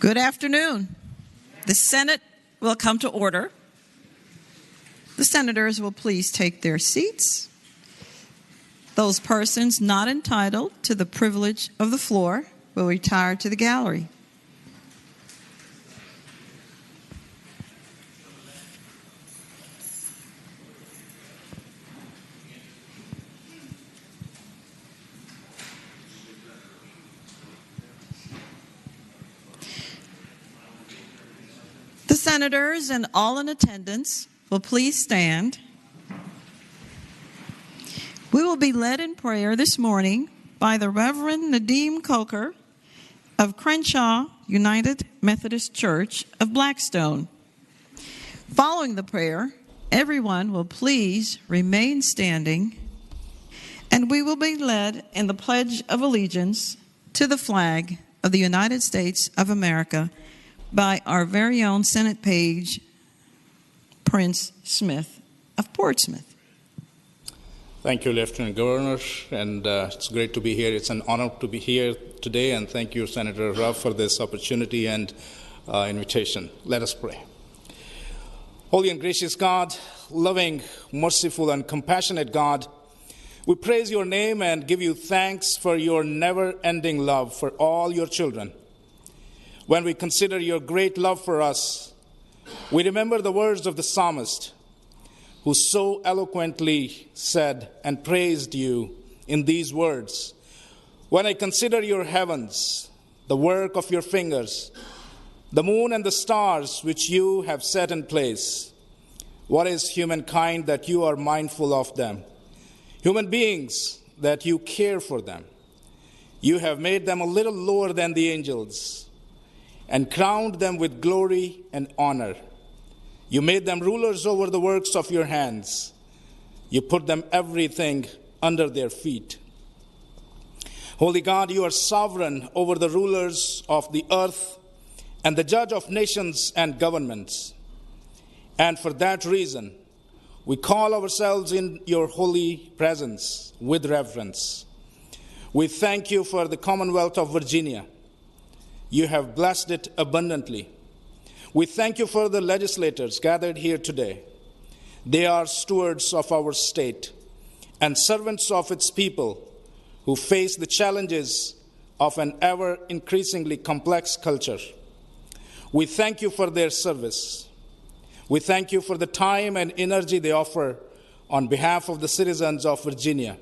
Good afternoon. The Senate will come to order. The senators will please take their seats. Those persons not entitled to the privilege of the floor will retire to the gallery. The senators and all in attendance will please stand. We will be led in prayer this morning by the Reverend Nadeem Coker of Crenshaw United Methodist Church of Blackstone. Following the prayer, everyone will please remain standing, and we will be led in the Pledge of Allegiance to the flag of the United States of America by our very own Senate page, Prince Smith of Portsmouth. Thank you, Lieutenant Governor, and it's great to be here. It's an honor to be here today, and thank you, Senator Ruff, for this opportunity and invitation. Let us pray. Holy and gracious God, loving, merciful, and compassionate God, we praise your name and give you thanks for your never-ending love for all your children. When we consider your great love for us, we remember the words of the psalmist, who so eloquently said and praised you in these words, "When I consider your heavens, the work of your fingers, the moon and the stars which you have set in place, what is humankind that you are mindful of them? Human beings that you care for them. You have made them a little lower than the angels and crowned them with glory and honor. You made them rulers over the works of your hands. You put them everything under their feet. Holy God, you are sovereign over the rulers of the earth and the judge of nations and governments. And for that reason, we call ourselves in your holy presence with reverence. We thank you for the Commonwealth of Virginia. You have blessed it abundantly. We thank you for the legislators gathered here today. They are stewards of our state and servants of its people who face the challenges of an ever-increasingly complex culture. We thank you for their service. We thank you for the time and energy they offer on behalf of the citizens of Virginia.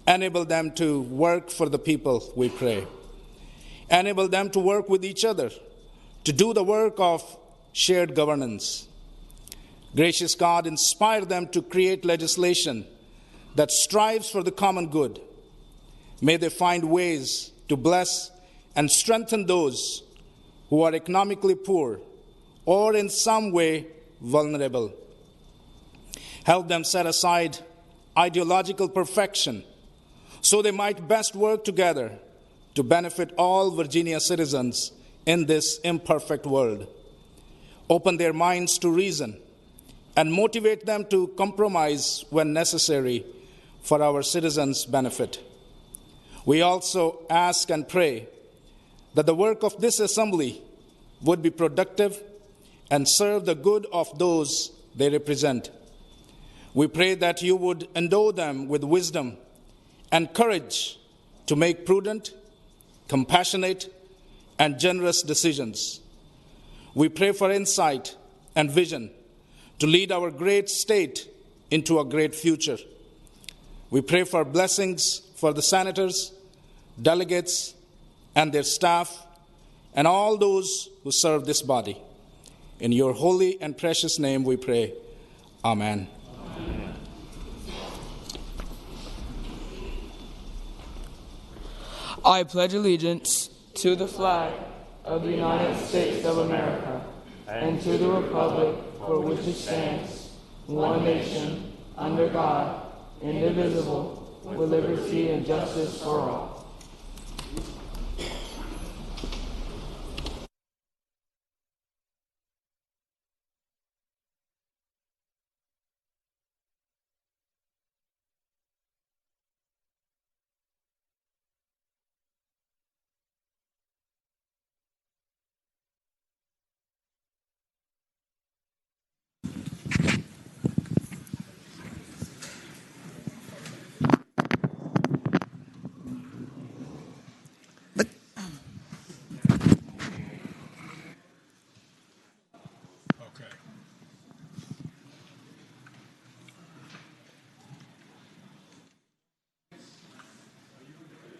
Enable them to work for the people, we pray. Enable them to work with each other, to do the work of shared governance. Gracious God, inspire them to create legislation that strives for the common good. May they find ways to bless and strengthen those who are economically poor or in some way vulnerable. Help them set aside ideological perfection so they might best work together to benefit all Virginia citizens in this imperfect world. Open their minds to reason and motivate them to compromise when necessary for our citizens' benefit. We also ask and pray that the work of this assembly would be productive and serve the good of those they represent. We pray that you would endow them with wisdom and courage to make prudent, compassionate, and generous decisions. We pray for insight and vision to lead our great state into a great future. We pray for blessings for the senators, delegates, and their staff, and all those who serve this body. In your holy and precious name we pray. Amen. I pledge allegiance to the flag of the United States of America and to the republic for which it stands, one nation, under God, indivisible, with liberty and justice for all.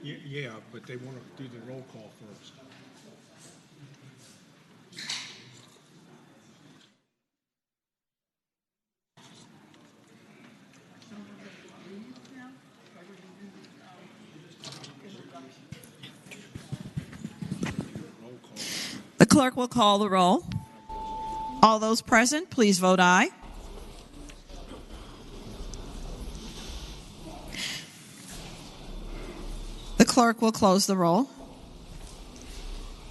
Yeah, but they want to do the roll call first. The clerk will call the roll. All those present, please vote aye. The clerk will close the roll.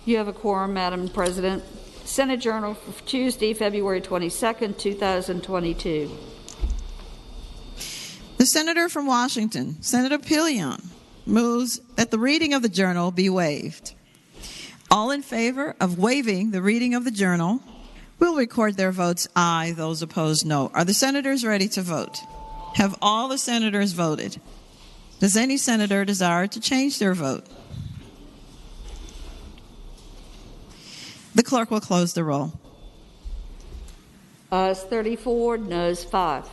You have a quorum, Madam President. Senate Journal for Tuesday, February 22nd, 2022. The senator from Washington, Senator Pillion, moves that the reading of the journal be waived. All in favor of waiving the reading of the journal will record their votes aye. Those opposed, no. Are the senators ready to vote? Have all the senators voted? Does any senator desire to change their vote? The clerk will close the roll. Ayes 34, noes 5.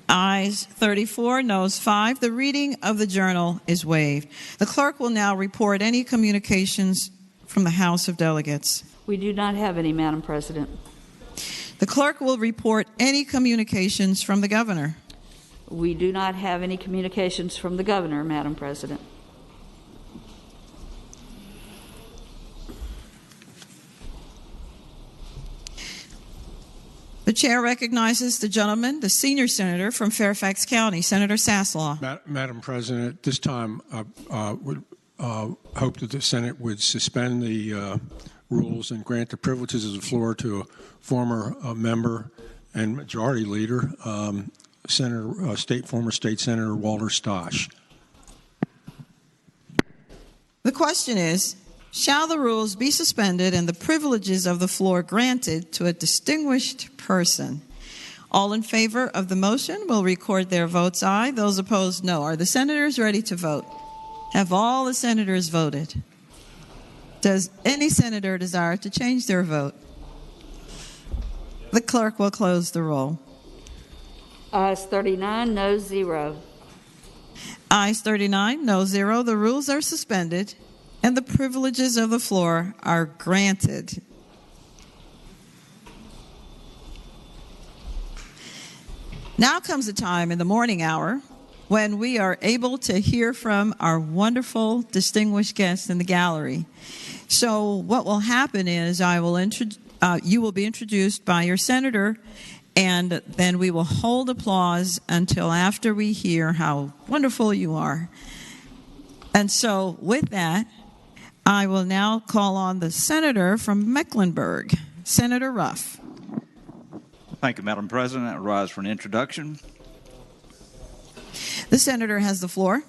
Ayes 34, noes 5. The reading of the journal is waived. The clerk will now report any communications from the House of Delegates. We do not have any, Madam President. The clerk will report any communications from the governor. We do not have any communications from the governor, Madam President. The chair recognizes the gentleman, the senior senator from Fairfax County, Senator Saslaw. Madam President, at this time, I would hope that the Senate would suspend the rules and grant the privileges of the floor to a former member and majority leader, former State Senator Walter Stosh. The question is, shall the rules be suspended and the privileges of the floor granted to a distinguished person? All in favor of the motion will record their votes aye. Those opposed, no. Are the senators ready to vote? Have all the senators voted? Does any senator desire to change their vote? The clerk will close the roll. Ayes 39, noes 0. Ayes 39, no 0. The rules are suspended and the privileges of the floor are granted. Now comes a time in the morning hour when we are able to hear from our wonderful distinguished guests in the gallery. So what will happen is you will be introduced by your senator, and then we will hold applause until after we hear how wonderful you are. And so with that, I will now call on the senator from Mecklenburg, Senator Ruff. Thank you, Madam President. I rise for an introduction. The senator has the floor.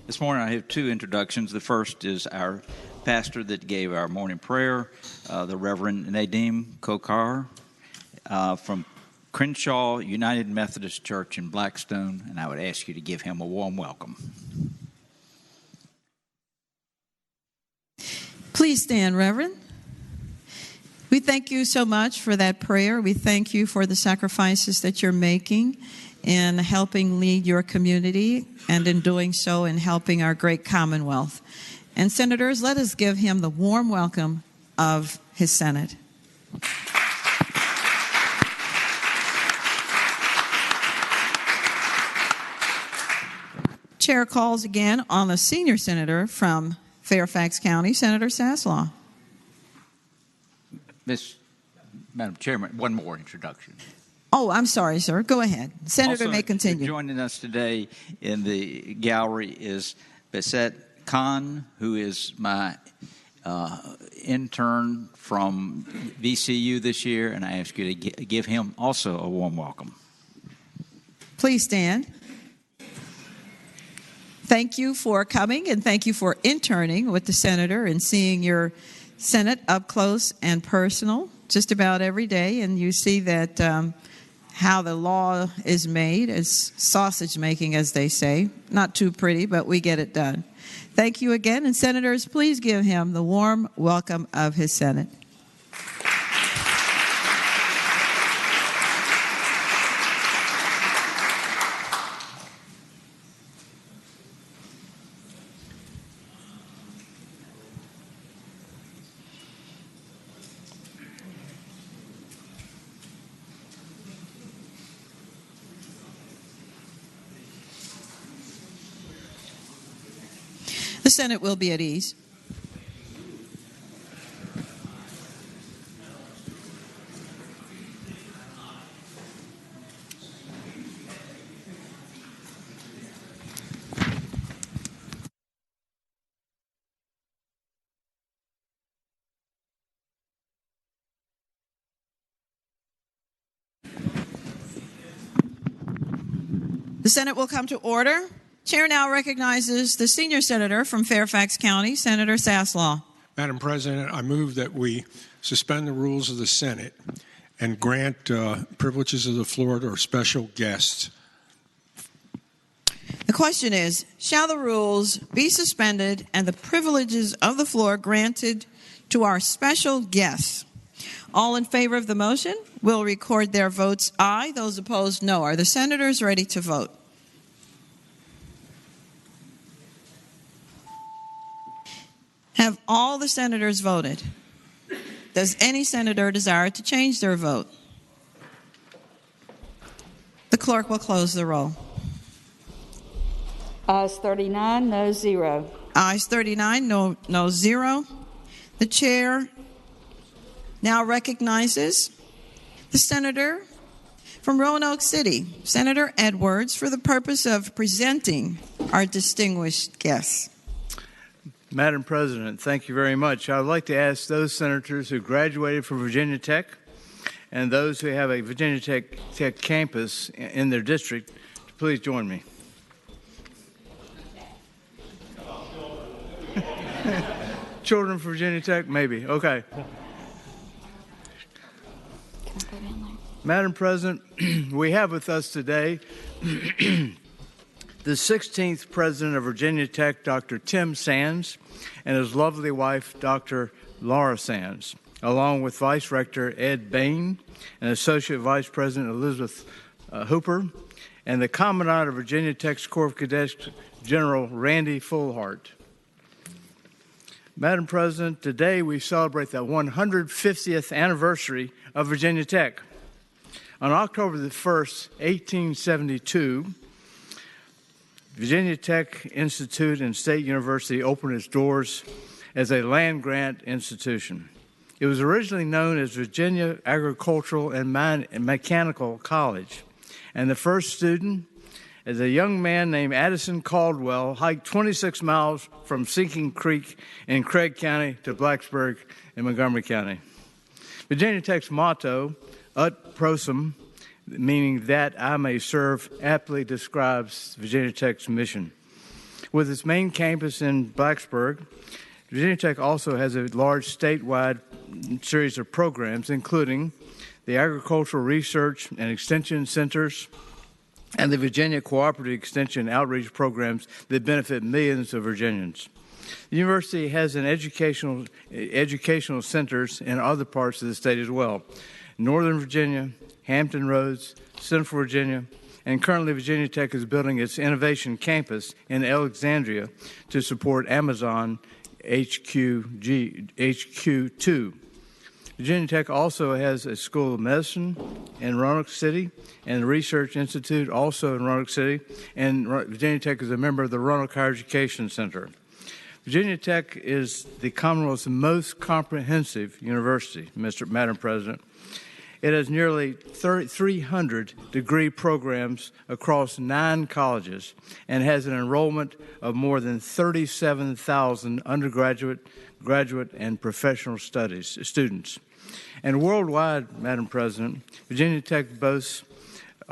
This morning I have two introductions. The first is our pastor that gave our morning prayer, the Reverend Nadim Kokar from Crenshaw United Methodist Church in Blackstone, and I would ask you to give him a warm welcome. Please stand, Reverend. We thank you so much for that prayer. We thank you for the sacrifices that you're making in helping lead your community, and in doing so in helping our great Commonwealth. And senators, let us give him the warm welcome of his Senate. Chair calls again on the senior senator from Fairfax County, Senator Saslaw. Madam Chairman, one more introduction. Oh, I'm sorry, sir. Go ahead. Senator Also, may continue. Joining us today in the gallery is Baset Khan, who is my intern from VCU this year, and I ask you to give him also a warm welcome. Please stand. Thank you for coming, and thank you for interning with the senator and seeing your Senate up close and personal just about every day. And you see that how the law is made is sausage making, as they say. Not too pretty, but we get it done. Thank you again. And senators, please give him the warm welcome of his Senate. The Senate will be at ease. The Senate will come to order. Chair now recognizes the senior senator from Fairfax County, Senator Saslaw. Madam President, I move that we suspend the rules of the Senate and grant privileges of the floor to our special guests. The question is, shall the rules be suspended and the privileges of the floor granted to our special guests? All in favor of the motion will record their votes aye. Those opposed, no. Are the senators ready to vote? Have all the senators voted? Does any senator desire to change their vote? The clerk will close the roll. Ayes 39, no 0. Ayes 39, no 0. The chair now recognizes the senator from Roanoke City, Senator Edwards, for the purpose of presenting our distinguished guests. Madam President, thank you very much. I would like to ask those senators who graduated from Virginia Tech and those who have a Virginia Tech campus in their district to please join me. Children from Virginia Tech? Maybe. Okay. Madam President, we have with us today the 16th President of Virginia Tech, Dr. Tim Sands, and his lovely wife, Dr. Laura Sands, along with Vice Rector Ed Bain and Associate Vice President Elizabeth Hooper, and the Commandant of Virginia Tech's Corps of Cadets, General Randy Fullhart. Madam President, today we celebrate the 150th anniversary of Virginia Tech. On October the 1st, 1872, Virginia Tech Institute and State University opened its doors as a land-grant institution. It was originally known as Virginia Agricultural and Mechanical College, and the first student, as a young man named Addison Caldwell, hiked 26 miles from Sinking Creek in Craig County to Blacksburg in Montgomery County. Virginia Tech's motto, Ut Prosim, meaning that I may serve, aptly describes Virginia Tech's mission. With its main campus in Blacksburg, Virginia Tech also has a large statewide series of programs, including the Agricultural Research and Extension Centers and the Virginia Cooperative Extension Outreach Programs that benefit millions of Virginians. The university has an educational centers in other parts of the state as well. Northern Virginia, Hampton Roads, Central Virginia, and currently Virginia Tech is building its innovation campus in Alexandria to support Amazon HQ2. Virginia Tech also has a School of Medicine in Roanoke City and a Research Institute also in Roanoke City, and Virginia Tech is a member of the Roanoke Higher Education Center. Virginia Tech is the Commonwealth's most comprehensive university, Madam President. It has nearly 300 degree programs across 9 colleges and has an enrollment of more than 37,000 undergraduate, graduate, and professional studies students. And worldwide, Madam President, Virginia Tech boasts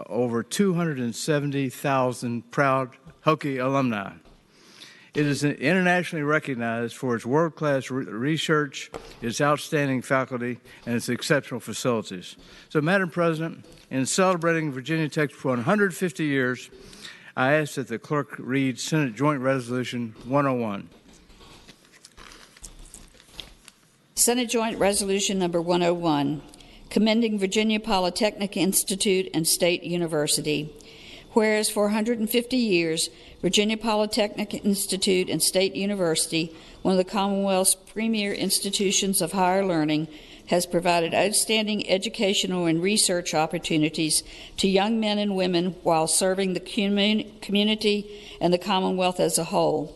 over 270,000 proud Hokie alumni. It is internationally recognized for its world-class research, its outstanding faculty, and its exceptional facilities. So, Madam President, in celebrating Virginia Tech for 150 years, I ask that the clerk read Senate Joint Resolution 101. Senate Joint Resolution Number 101, commending Virginia Polytechnic Institute and State University. Whereas for 150 years, Virginia Polytechnic Institute and State University, one of the Commonwealth's premier institutions of higher learning, has provided outstanding educational and research opportunities to young men and women while serving the community and the Commonwealth as a whole.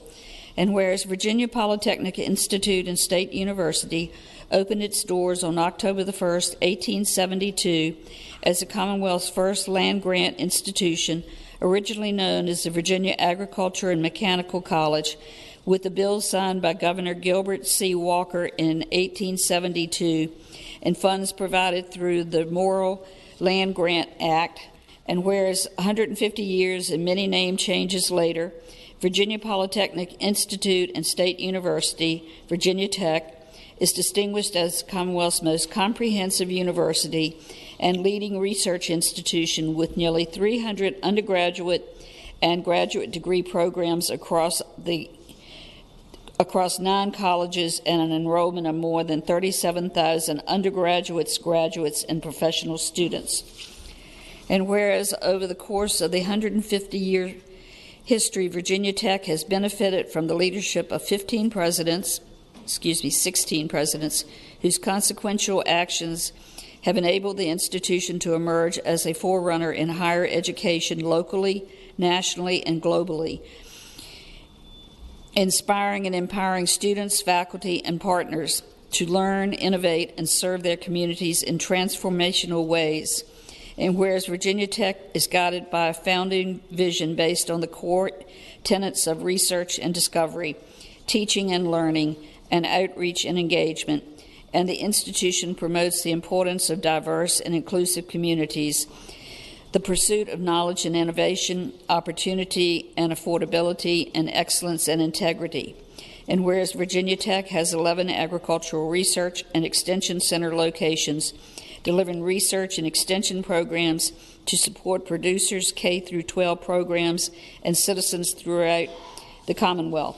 And whereas Virginia Polytechnic Institute and State University opened its doors on October the 1st, 1872, as the Commonwealth's first land-grant institution, originally known as the Virginia Agriculture and Mechanical College, with the bill signed by Governor Gilbert C. Walker in 1872, and funds provided through the Morrill Land Grant Act. And whereas 150 years and many name changes later, Virginia Polytechnic Institute and State University, Virginia Tech, is distinguished as the Commonwealth's most comprehensive university and leading research institution with nearly 300 undergraduate and graduate degree programs across 9 colleges and an enrollment of more than 37,000 undergraduates, graduates, and professional students. And whereas over the course of the 150-year history, Virginia Tech has benefited from the leadership of 16 presidents, whose consequential actions have enabled the institution to emerge as a forerunner in higher education locally, nationally, and globally, inspiring and empowering students, faculty, and partners to learn, innovate, and serve their communities in transformational ways. And whereas Virginia Tech is guided by a founding vision based on the core tenets of research and discovery, teaching and learning, and outreach and engagement, and the institution promotes the importance of diverse and inclusive communities, the pursuit of knowledge and innovation, opportunity and affordability, and excellence and integrity. And whereas Virginia Tech has 11 agricultural research and extension center locations, delivering research and extension programs to support producers, K through 12 programs, and citizens throughout the Commonwealth.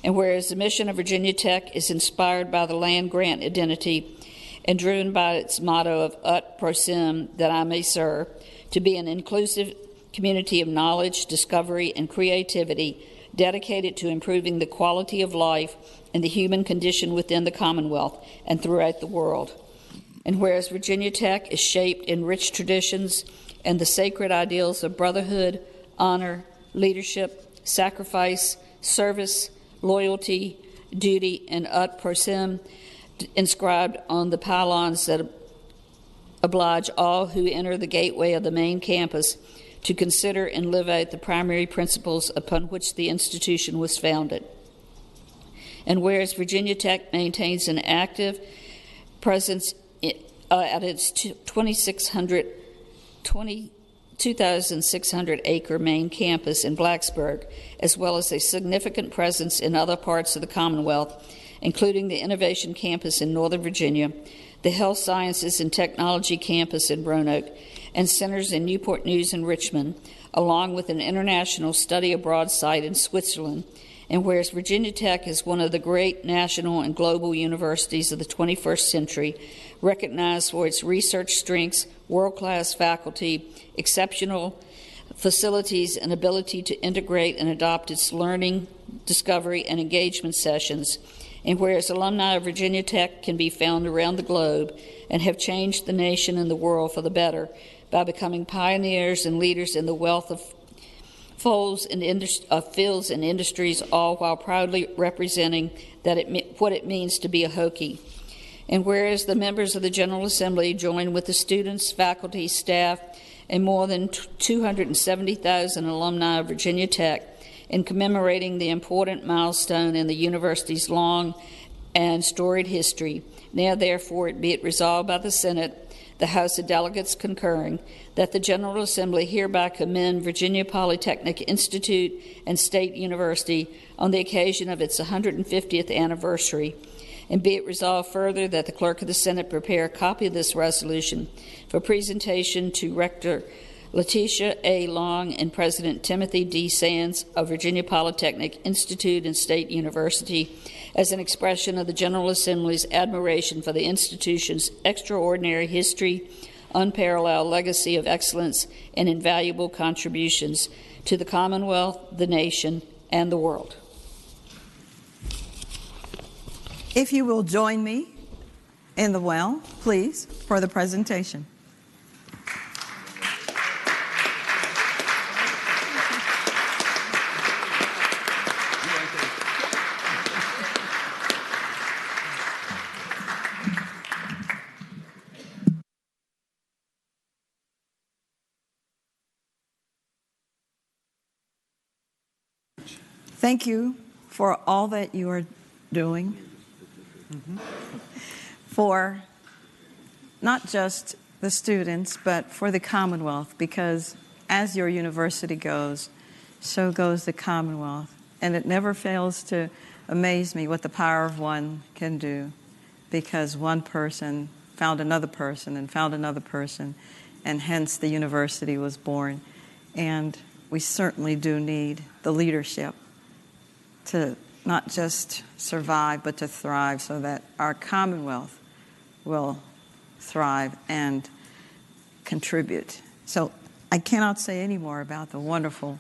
And whereas the mission of Virginia Tech is inspired by the land grant identity and driven by its motto of ut prosim, that I may serve, to be an inclusive community of knowledge, discovery, and creativity dedicated to improving the quality of life and the human condition within the Commonwealth and throughout the world. And whereas Virginia Tech is shaped in rich traditions and the sacred ideals of brotherhood, honor, leadership, sacrifice, service, loyalty, duty, and ut prosim inscribed on the pylons that oblige all who enter the gateway of the main campus to consider and live out the primary principles upon which the institution was founded. And whereas Virginia Tech maintains an active presence at its 2,600-acre main campus in Blacksburg, as well as a significant presence in other parts of the Commonwealth, including the Innovation Campus in Northern Virginia, the Health Sciences and Technology Campus in Roanoke, and centers in Newport News and Richmond, along with an international study abroad site in Switzerland. And whereas Virginia Tech is one of the great national and global universities of the 21st century, recognized for its research strengths, world-class faculty, exceptional facilities, and ability to integrate and adopt its learning, discovery, and engagement sessions. And whereas alumni of Virginia Tech can be found around the globe and have changed the nation and the world for the better by becoming pioneers and leaders in the wealth of fields and industries, all while proudly representing what it means to be a Hokie. And whereas the members of the General Assembly join with the students, faculty, staff, and more than 270,000 alumni of Virginia Tech in commemorating the important milestone in the university's long and storied history, now therefore be it resolved by the Senate, the House of Delegates concurring, that the General Assembly hereby commend Virginia Polytechnic Institute and State University on the occasion of its 150th anniversary. And be it resolved further that the Clerk of the Senate prepare a copy of this resolution for presentation to Rector Letitia A. Long and President Timothy D. Sands of Virginia Polytechnic Institute and State University as an expression of the General Assembly's admiration for the institution's extraordinary history, unparalleled legacy of excellence, and invaluable contributions to the Commonwealth, the nation, and the world. If you will join me in the well, please, for the presentation. Thank you for all that you are doing for not just the students, but for the Commonwealth, because as your university goes, so goes the Commonwealth. And it never fails to amaze me what the power of one can do, because one person found another person and found another person, and hence the university was born. And we certainly do need the leadership to not just survive, but to thrive, so that our Commonwealth will thrive and contribute. So I cannot say any more about the wonderful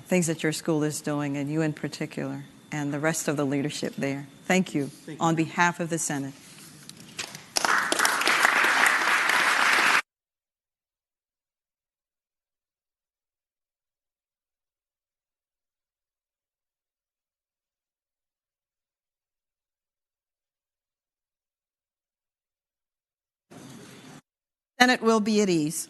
things that your school is doing, and you in particular, and the rest of the leadership there. Thank you on behalf of the Senate. Senate will be at ease.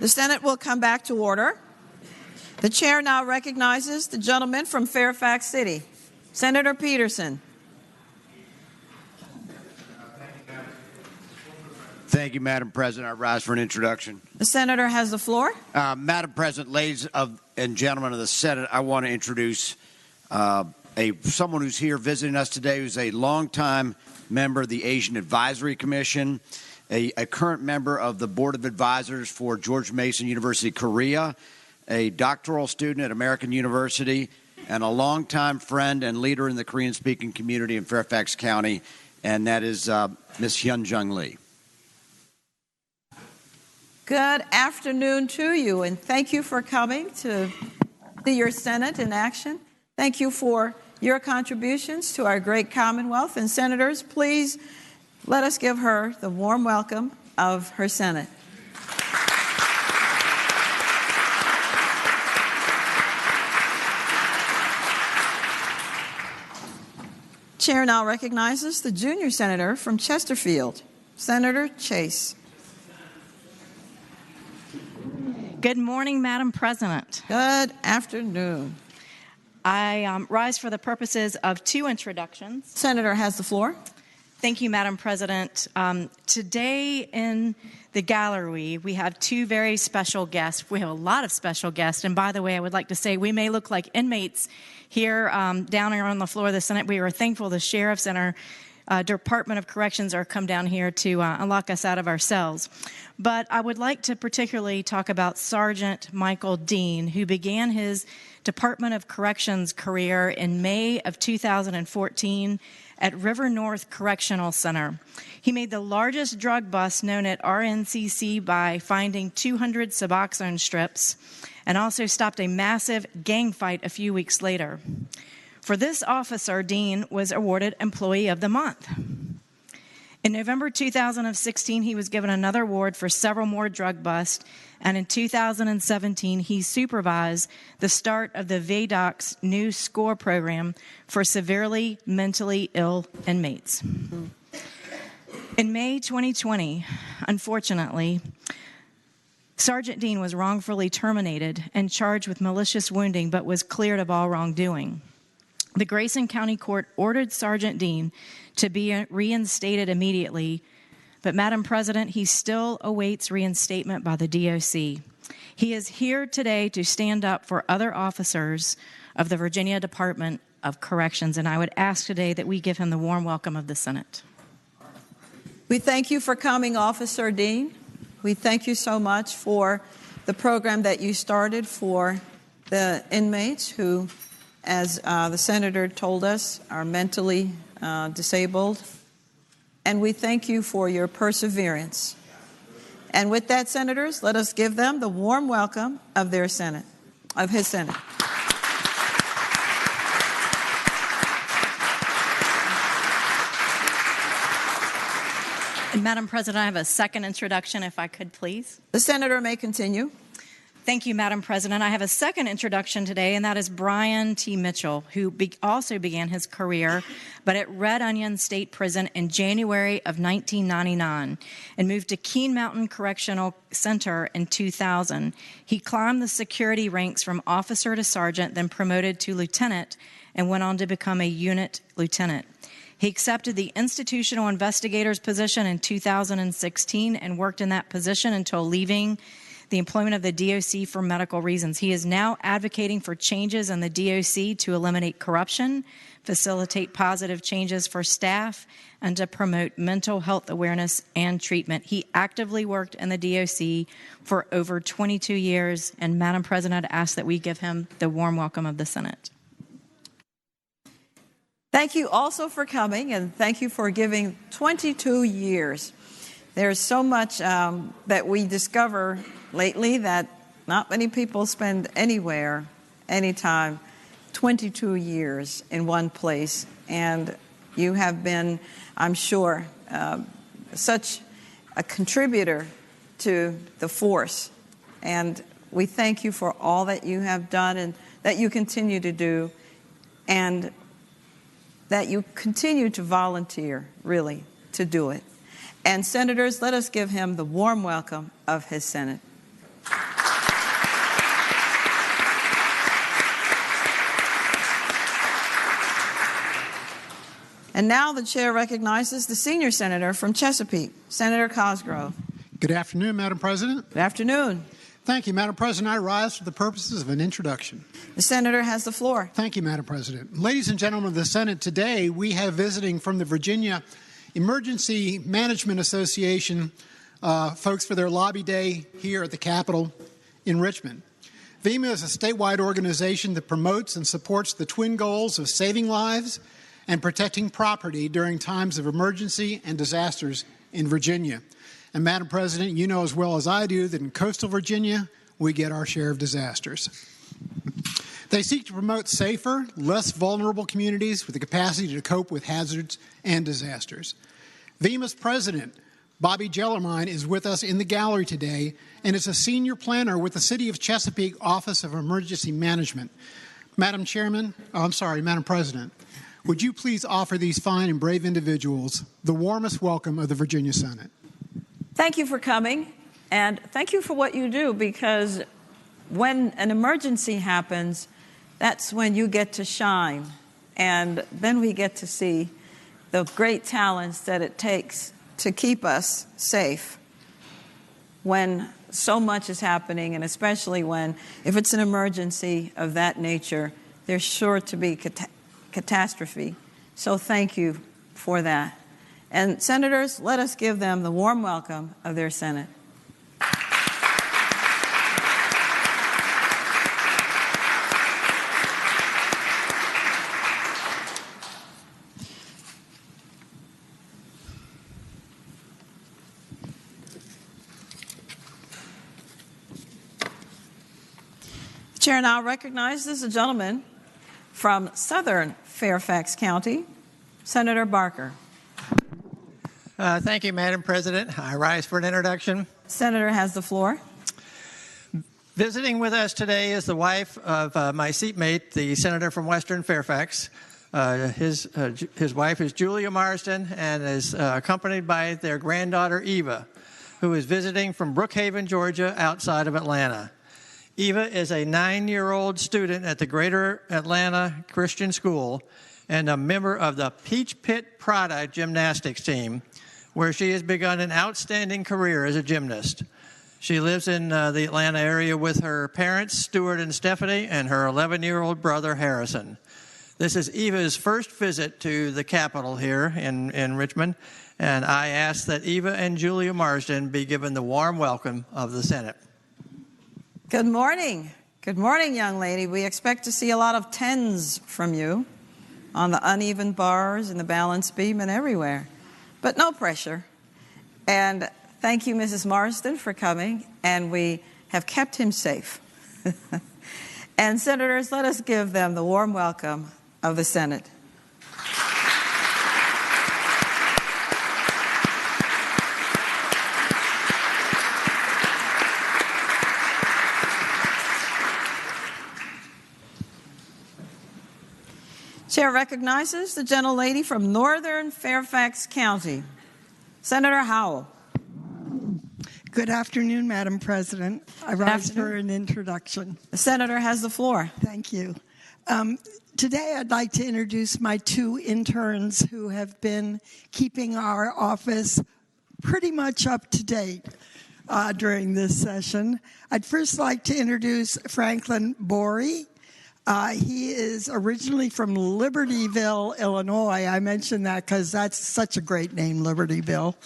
The Senate will come back to order. The chair now recognizes the gentleman from Fairfax City, Senator Peterson. Thank you, Madam President. I rise for an introduction. The senator has the floor. Madam President, ladies and gentlemen of the Senate, I want to introduce someone who's here visiting us today, who's a longtime member of the Asian Advisory Commission, a current member of the Board of Advisors for George Mason University, Korea, a doctoral student at American University, and a longtime friend and leader in the Korean-speaking community in Fairfax County, and that is Ms. Hyun-Jung Lee. Good afternoon to you, and thank you for coming to see your Senate in action. Thank you for your contributions to our great Commonwealth. And senators, please let us give her the warm welcome of her Senate. Chair now recognizes the junior senator from Chesterfield, Senator Chase. Good morning, Madam President. Good afternoon. I rise for the purposes of two introductions. Senator has the floor. Thank you, Madam President. Today in the gallery, we have two very special guests. We have a lot of special guests. And by the way, I would like to say we may look like inmates here down here on the floor of the Senate. We are thankful the sheriffs and our Department of Corrections are come down here to unlock us out of our cells. But I would like to particularly talk about Sergeant Michael Dean, who began his Department of Corrections career in May of 2014 at River North Correctional Center. He made the largest drug bust known at RNCC by finding 200 Suboxone strips and also stopped a massive gang fight a few weeks later. For this officer, Dean was awarded Employee of the Month. In November 2016, he was given another award for several more drug busts, and in 2017, he supervised the start of the VADOC's new SCORE program for severely mentally ill inmates. In May 2020, unfortunately, Sergeant Dean was wrongfully terminated and charged with malicious wounding, but was cleared of all wrongdoing. The Grayson County Court ordered Sergeant Dean to be reinstated immediately, but Madam President, he still awaits reinstatement by the DOC. He is here today to stand up for other officers of the Virginia Department of Corrections. And I would ask today that we give him the warm welcome of the Senate. We thank you for coming, Officer Dean. We thank you so much for the program that you started for the inmates who, as the Senator told us, are mentally disabled. And we thank you for your perseverance. And with that, Senators, let us give them the warm welcome of their Senate, of his Senate. And Madam President, I have a second introduction, if I could, please. The Senator may continue. Thank you, Madam President. I have a second introduction today, and that is Brian T. Mitchell, who also began his career, but at Red Onion State Prison in January of 1999 and moved to Keene Mountain Correctional Center in 2000. He climbed the security ranks from officer to sergeant, then promoted to lieutenant, and went on to become a unit lieutenant. He accepted the institutional investigator's position in 2016 and worked in that position until leaving the employment of the DOC for medical reasons. He is now advocating for changes in the DOC to eliminate corruption, facilitate positive changes for staff, and to promote mental health awareness and treatment. He actively worked in the DOC for over 22 years, and Madam President, I'd ask that we give him the warm welcome of the Senate. Thank you also for coming, and thank you for giving 22 years. There's so much that we discover lately that not many people spend anywhere, anytime, 22 years in one place. And you have been, I'm sure, such a contributor to the force. And we thank you for all that you have done and that you continue to do, and that you continue to volunteer, really, to do it. And Senators, let us give him the warm welcome of his Senate. And now the chair recognizes the senior senator from Chesapeake, Senator Cosgrove. Good afternoon, Madam President. Good afternoon. Thank you, Madam President. I rise for the purposes of an introduction. The senator has the floor. Thank you, Madam President. Ladies and gentlemen of the Senate, today we have visiting from the Virginia Emergency Management Association folks for their lobby day here at the Capitol in Richmond. VEMA is a statewide organization that promotes and supports the twin goals of saving lives and protecting property during times of emergency and disasters in Virginia. And Madam President, you know as well as I do that in coastal Virginia, we get our share of disasters. They seek to promote safer, less vulnerable communities with the capacity to cope with hazards and disasters. VEMA's president, Bobby Jellermine, is with us in the gallery today and is a senior planner with the City of Chesapeake Office of Emergency Management. Madam President, would you please offer these fine and brave individuals the warmest welcome of the Virginia Senate? Thank you for coming, and thank you for what you do, because when an emergency happens, that's when you get to shine, and then we get to see the great talents that it takes to keep us safe when so much is happening, and especially if it's an emergency of that nature, there's sure to be catastrophe. So thank you for that. And Senators, let us give them the warm welcome of their Senate. The chair now recognizes a gentleman from southern Fairfax County, Senator Barker. Thank you, Madam President. I rise for an introduction. Senator has the floor. Visiting with us today is the wife of my seatmate, the senator from Western Fairfax. His wife is Julia Marsden and is accompanied by their granddaughter, Eva, who is visiting from Brookhaven, Georgia, outside of Atlanta. Eva is a 9-year-old student at the Greater Atlanta Christian School and a member of the Peach Pit Prada gymnastics team, where she has begun an outstanding career as a gymnast. She lives in the Atlanta area with her parents, Stuart and Stephanie, and her 11-year-old brother, Harrison. This is Eva's first visit to the Capitol here in Richmond, and I ask that Eva and Julia Marsden be given the warm welcome of the Senate. Good morning. Good morning, young lady. We expect to see a lot of 10s from you on the uneven bars and the balance beam and everywhere. But no pressure. And thank you, Mrs. Marsden, for coming, and we have kept him safe. And senators, let us give them the warm welcome of the Senate. Chair recognizes the gentlelady from Northern Fairfax County, Senator Howell. Good afternoon, Madam President. I rise for an introduction. The senator has the floor. Thank you. Today, I'd like to introduce my two interns who have been keeping our office pretty much up to date during this session. I'd first like to introduce Franklin Borey. He is originally from Libertyville, Illinois. I mention that because that's such a great name, Libertyville.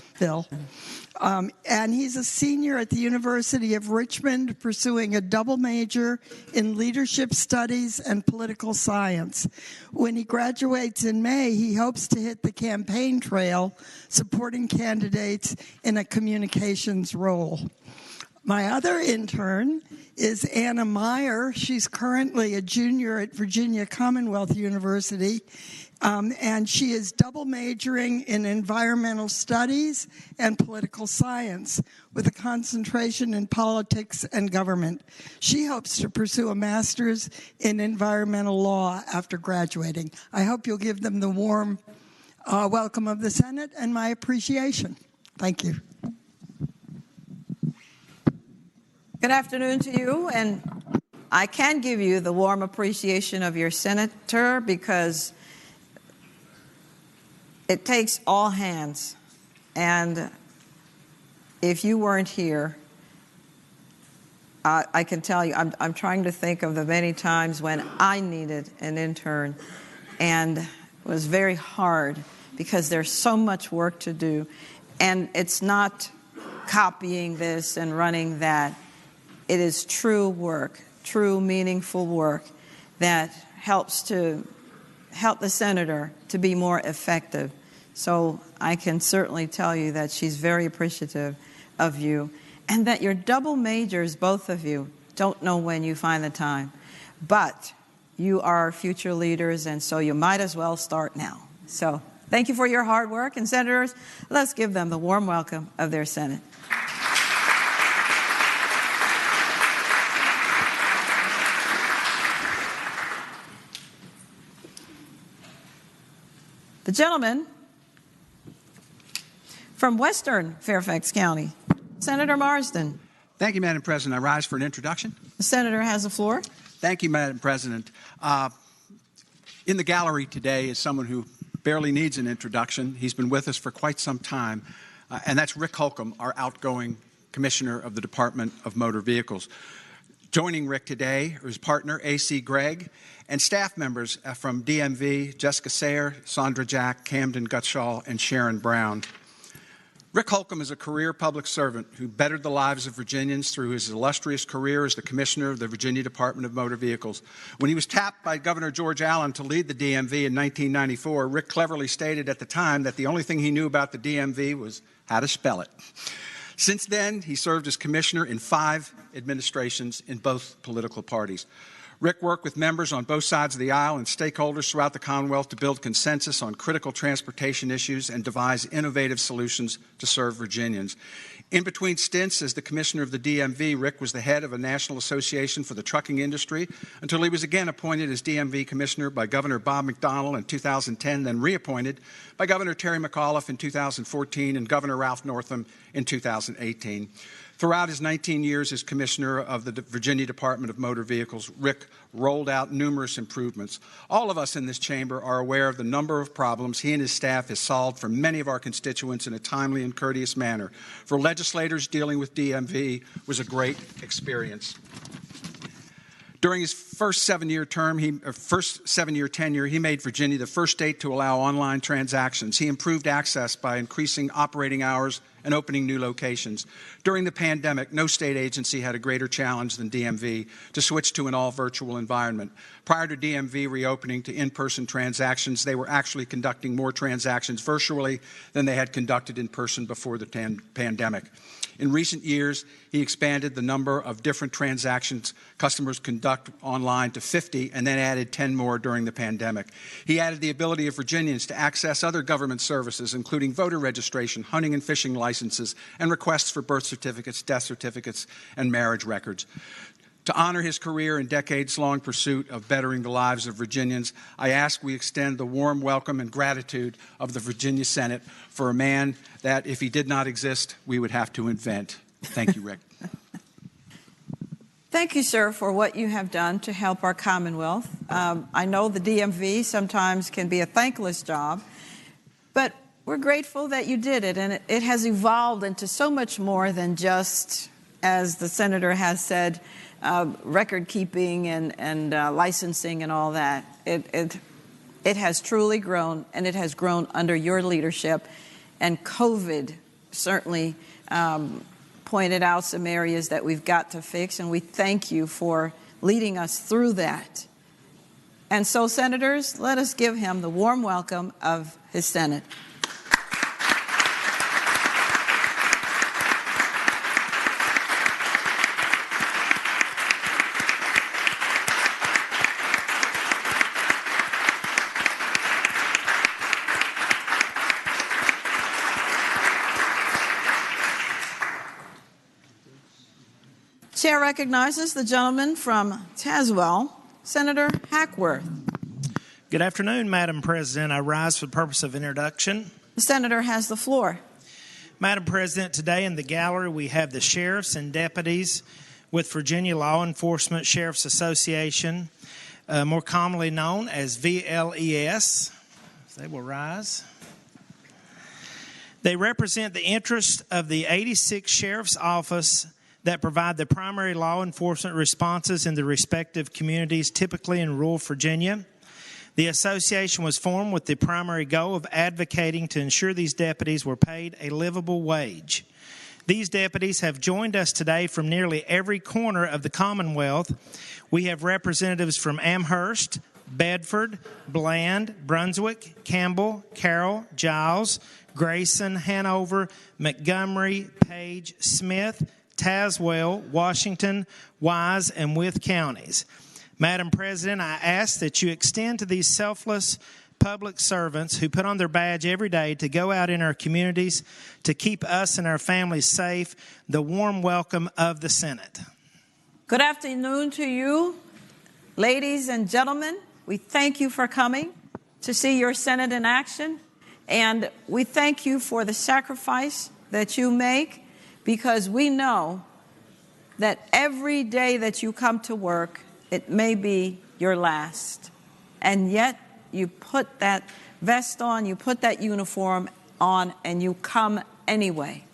And he's a senior at the University of Richmond, pursuing a double major in leadership studies and political science. When he graduates in May, he hopes to hit the campaign trail, supporting candidates in a communications role. My other intern is Anna Meyer. She's currently a junior at Virginia Commonwealth University, and she is double majoring in environmental studies and political science with a concentration in politics and government. She hopes to pursue a master's in environmental law after graduating. I hope you'll give them the warm welcome of the Senate and my appreciation. Thank you. Good afternoon to you, and I can give you the warm appreciation of your senator because it takes all hands, and if you weren't here, I can tell you, I'm trying to think of the many times when I needed an intern, and it was very hard because there's so much work to do, and it's not copying this and running that. It is true work, true meaningful work that helps the senator to be more effective. So I can certainly tell you that she's very appreciative of you, and that your double majors, both of you, don't know when you find the time. But you are future leaders, and so you might as well start now. So thank you for your hard work, and senators, let's give them the warm welcome of their Senate. The gentleman from Western Fairfax County, Senator Marsden. Thank you, Madam President. I rise for an introduction. The senator has the floor. Thank you, Madam President. In the gallery today is someone who barely needs an introduction. He's been with us for quite some time, and that's Rick Holcomb, our outgoing Commissioner of the Department of Motor Vehicles. Joining Rick today are his partner, A.C. Gregg, and staff members from DMV, Jessica Sayer, Sandra Jack, Camden Gutschall, and Sharon Brown. Rick Holcomb is a career public servant who bettered the lives of Virginians through his illustrious career as the Commissioner of the Virginia Department of Motor Vehicles. When he was tapped by Governor George Allen to lead the DMV in 1994, Rick cleverly stated at the time that the only thing he knew about the DMV was how to spell it. Since then, he served as commissioner in 5 administrations in both political parties. Rick worked with members on both sides of the aisle and stakeholders throughout the Commonwealth to build consensus on critical transportation issues and devise innovative solutions to serve Virginians. In between stints as the commissioner of the DMV, Rick was the head of a National Association for the Trucking Industry until he was again appointed as DMV commissioner by Governor Bob McDonnell in 2010, then reappointed by Governor Terry McAuliffe in 2014 and Governor Ralph Northam in 2018. Throughout his 19 years as commissioner of the Virginia Department of Motor Vehicles, Rick rolled out numerous improvements. All of us in this chamber are aware of the number of problems he and his staff has solved for many of our constituents in a timely and courteous manner. For legislators, dealing with DMV was a great experience. During his first seven-year tenure, he made Virginia the first state to allow online transactions. He improved access by increasing operating hours and opening new locations. During the pandemic, no state agency had a greater challenge than DMV to switch to an all-virtual environment. Prior to DMV reopening to in-person transactions, they were actually conducting more transactions virtually than they had conducted in person before the pandemic. In recent years, he expanded the number of different transactions customers conduct online to 50 and then added 10 more during the pandemic. He added the ability of Virginians to access other government services, including voter registration, hunting and fishing licenses, and requests for birth certificates, death certificates, and marriage records. To honor his career and decades-long pursuit of bettering the lives of Virginians, I ask we extend the warm welcome and gratitude of the Virginia Senate for a man that, if he did not exist, we would have to invent. Thank you, Rick. Thank you, sir, for what you have done to help our Commonwealth. I know the DMV sometimes can be a thankless job, but we're grateful that you did it, and it has evolved into so much more than just, as the senator has said, record keeping and licensing and all that. It has truly grown, and it has grown under your leadership. And COVID certainly pointed out some areas that we've got to fix, and we thank you for leading us through that. And so, senators, let us give him the warm welcome of his Senate. Chair recognizes the gentleman from Tazewell, Senator Hackworth. Good afternoon, Madam President. I rise for the purpose of introduction. The senator has the floor. Madam President, today in the gallery we have the sheriffs and deputies with Virginia Law Enforcement Sheriff's Association, more commonly known as VLES. They will rise. They represent the interest of the 86 sheriff's office that provide the primary law enforcement responses in the respective communities, typically in rural Virginia. The association was formed with the primary goal of advocating to ensure these deputies were paid a livable wage. These deputies have joined us today from nearly every corner of the Commonwealth. We have representatives from Amherst, Bedford, Bland, Brunswick, Campbell, Carroll, Giles, Grayson, Hanover, Montgomery, Page, Smith, Tazewell, Washington, Wise, and Wythe counties. Madam President, I ask that you extend to these selfless public servants who put on their badge every day to go out in our communities to keep us and our families safe the warm welcome of the Senate. Good afternoon to you, ladies and gentlemen. We thank you for coming to see your Senate in action, and we thank you for the sacrifice that you make, because we know that every day that you come to work, it may be your last. And yet you put that vest on, you put that uniform on, and you come anyway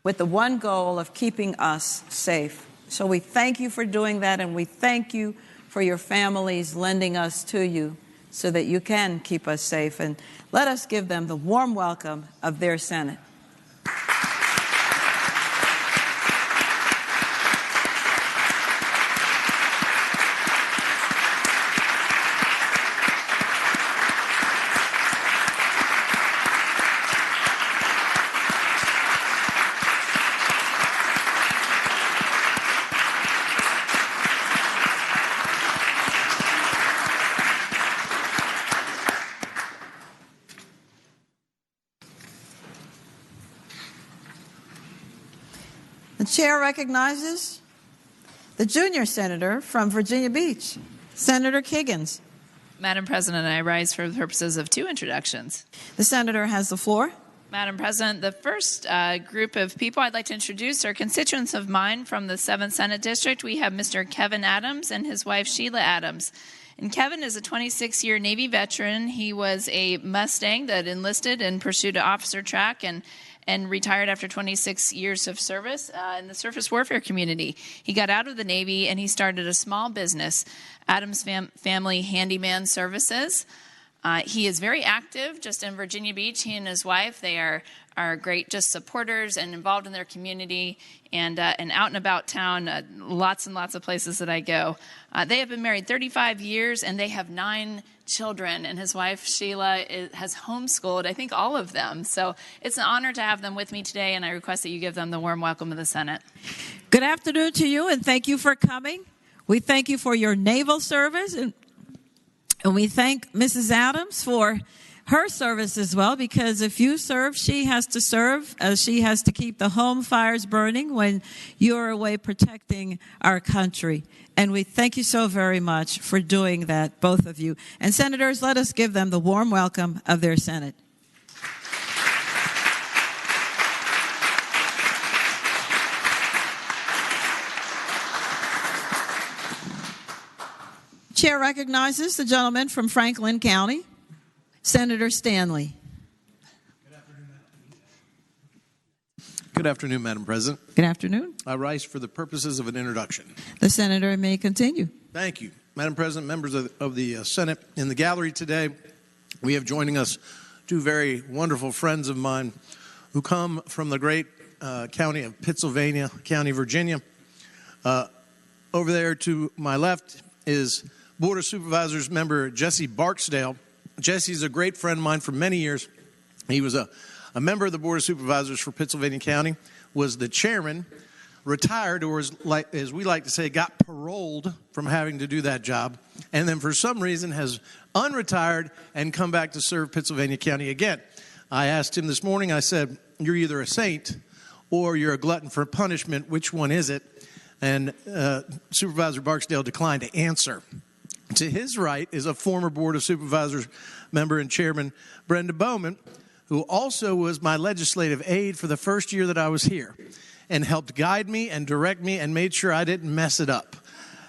with the one goal of keeping us safe. So we thank you for doing that, and we thank you for your families lending us to you so that you can keep us safe. And let us give them the warm welcome of their Senate. The chair recognizes the junior senator from Virginia Beach, Senator Kiggins. Madam President, I rise for the purposes of two introductions. The senator has the floor. Madam President, the first group of people I'd like to introduce are constituents of mine from the 7th Senate District. We have Mr. Kevin Adams and his wife Sheila Adams. And Kevin is a 26-year Navy veteran. He was a Mustang that enlisted and pursued an officer track and retired after 26 years of service in the surface warfare community. He got out of the Navy and he started a small business, Adams Family Handyman Services. He is very active just in Virginia Beach. He and his wife, they are great just supporters and involved in their community and out and about town, lots and lots of places that I go. They have been married 35 years and they have 9 children, and his wife Sheila has homeschooled, I think, all of them. So it's an honor to have them with me today, and I request that you give them the warm welcome of the Senate. Good afternoon to you, and thank you for coming. We thank you for your naval service, and we thank Mrs. Adams for her service as well, because if you serve, she has to serve. She has to keep the home fires burning when you're away protecting our country. And we thank you so very much for doing that, both of you. And Senators, let us give them the warm welcome of their Senate. Chair recognizes the gentleman from Franklin County, Senator Stanley. Good afternoon, Madam President. Good afternoon. I rise for the purposes of an introduction. The Senator may continue. Thank you. Madam President, members of the Senate, in the gallery today, we have joining us 2 very wonderful friends of mine who come from the great county of Pittsylvania, County, Virginia. Over there to my left is Board of Supervisors member Jesse Barksdale. Jesse's a great friend of mine for many years. He was a member of the Board of Supervisors for Pittsylvania County, was the chairman, retired, or as we like to say, got paroled from having to do that job, and then for some reason has unretired and come back to serve Pittsylvania County again. I asked him this morning, I said, you're either a saint or you're a glutton for punishment. Which one is it? And Supervisor Barksdale declined to answer. To his right is a former Board of Supervisors member and chairman, Brenda Bowman, who also was my legislative aide for the first year that I was here and helped guide me and direct me and made sure I didn't mess it up.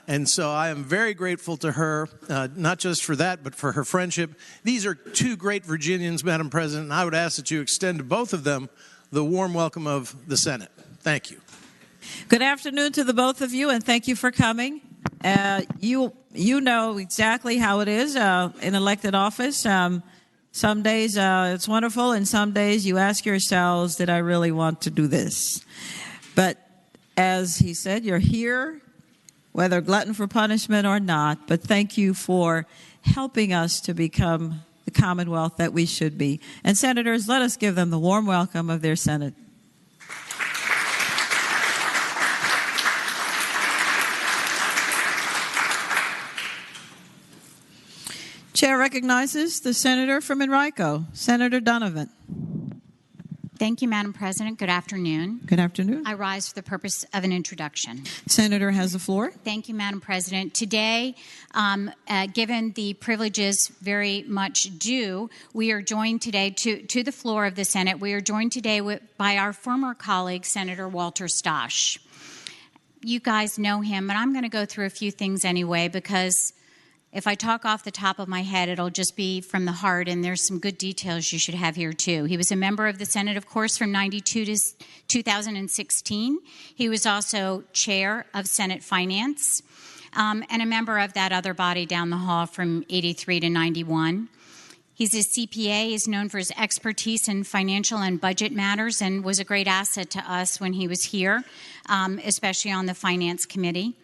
And so I am very grateful to her, not just for that, but for her friendship. These are 2 great Virginians, Madam President, and I would ask that you extend to both of them the warm welcome of the Senate. Thank you. Good afternoon to the both of you, and thank you for coming. You know exactly how it is in elected office. Some days it's wonderful, and some days you ask yourselves, did I really want to do this? But as he said, you're here, whether glutton for punishment or not, but thank you for helping us to become the Commonwealth that we should be. And Senators, let us give them the warm welcome of their Senate. Chair recognizes the Senator from Enrico, Senator Donovan. Thank you, Madam President. Good afternoon. Good afternoon. I rise for the purpose of an introduction. Senator has the floor. Thank you, Madam President. Today, given the privileges very much due, we are joined today to the floor of the Senate. We are joined today by our former colleague, Senator Walter Stosh. You guys know him, but I'm going to go through a few things anyway because if I talk off the top of my head, it'll just be from the heart, and there's some good details you should have here, too. He was a member of the Senate, of course, from 92 to 2016. He was also chair of Senate Finance and a member of that other body down the hall from 83 to 91. He's a CPA. He's known for his expertise in financial and budget matters and was a great asset to us when he was here, especially on the Finance Committee.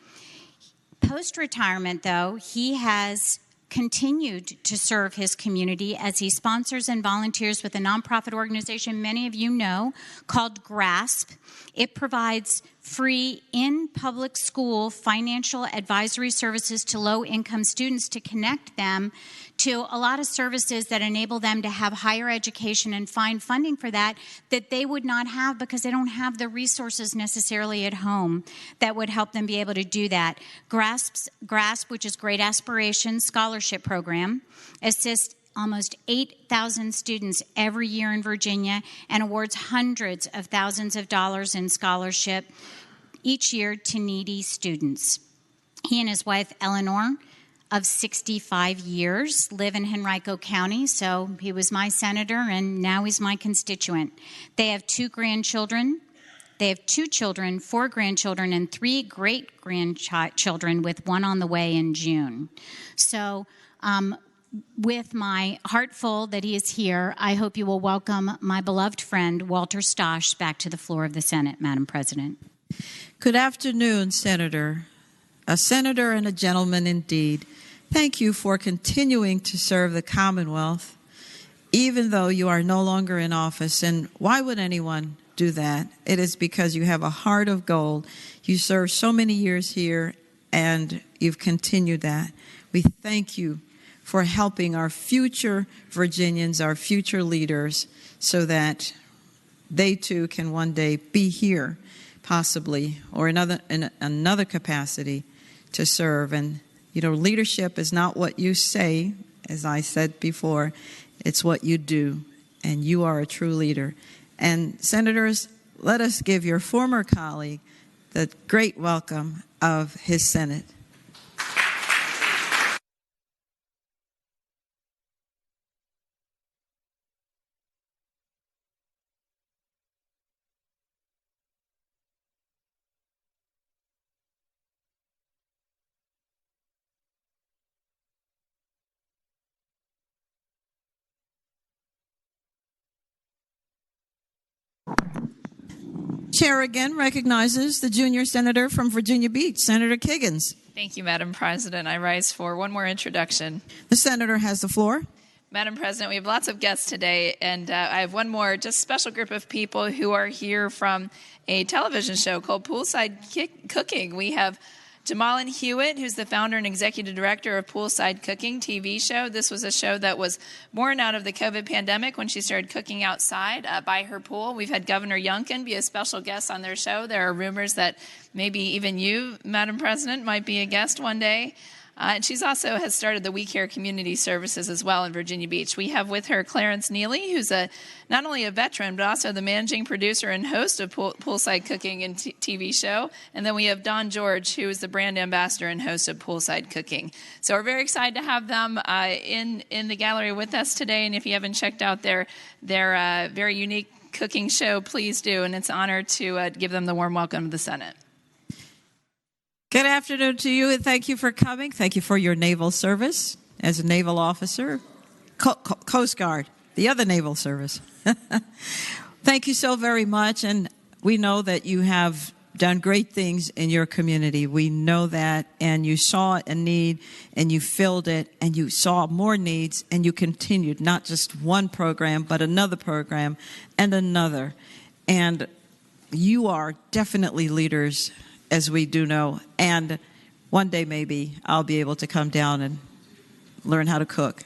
Post-retirement, though, he has continued to serve his community as he sponsors and volunteers with a nonprofit organization many of you know called GRASP. It provides free in-public school financial advisory services to low-income students to connect them to a lot of services that enable them to have higher education and find funding for that they would not have because they don't have the resources necessarily at home that would help them be able to do that. GRASP, which is Great Aspirations Scholarship Program, assists almost 8,000 students every year in Virginia and awards hundreds of thousands of dollars in scholarship each year to needy students. He and his wife, Eleanor, of 65 years, live in Henrico County, so he was my senator and now he's my constituent. They have 2 grandchildren. They have 2 children, 4 grandchildren, and 3 great-grandchildren, with 1 on the way in June. So with my heart full that he is here, I hope you will welcome my beloved friend, Walter Stosh, back to the floor of the Senate, Madam President. Good afternoon, Senator. A senator and a gentleman indeed. Thank you for continuing to serve the Commonwealth, even though you are no longer in office. And why would anyone do that? It is because you have a heart of gold. You served so many years here, and you've continued that. We thank you for helping our future Virginians, our future leaders, so that they too can one day be here, possibly, or in another capacity to serve. And, you know, leadership is not what you say, as I said before, it's what you do, and you are a true leader. And senators, let us give your former colleague the great welcome of his Senate. Chair again recognizes the junior senator from Virginia Beach, Senator Kiggins. Thank you, Madam President. I rise for one more introduction. The senator has the floor. Madam President, we have lots of guests today, and I have one more just special group of people who are here from a television show called Poolside Cooking. We have Jamalin Hewitt, who's the founder and executive director of Poolside Cooking TV show. This was a show that was born out of the COVID pandemic when she started cooking outside by her pool. We've had Governor Youngkin be a special guest on their show. There are rumors that maybe even you, Madam President, might be a guest one day. And she's also has started the We Care Community Services as well in Virginia Beach. We have with her Clarence Neely, who's not only a veteran, but also the managing producer and host of Poolside Cooking and TV show. And then we have Don George, who is the brand ambassador and host of Poolside Cooking. So we're very excited to have them in the gallery with us today. And if you haven't checked out their very unique cooking show, please do. And it's an honor to give them the warm welcome to the Senate. Good afternoon to you, and thank you for coming. Thank you for your naval service as a naval officer. Coast Guard, the other naval service. Thank you so very much, and we know that you have done great things in your community. We know that, and you saw a need, and you filled it, and you saw more needs, and you continued, not just one program, but another program, and another. And you are definitely leaders, as we do know, and one day maybe I'll be able to come down and learn how to cook.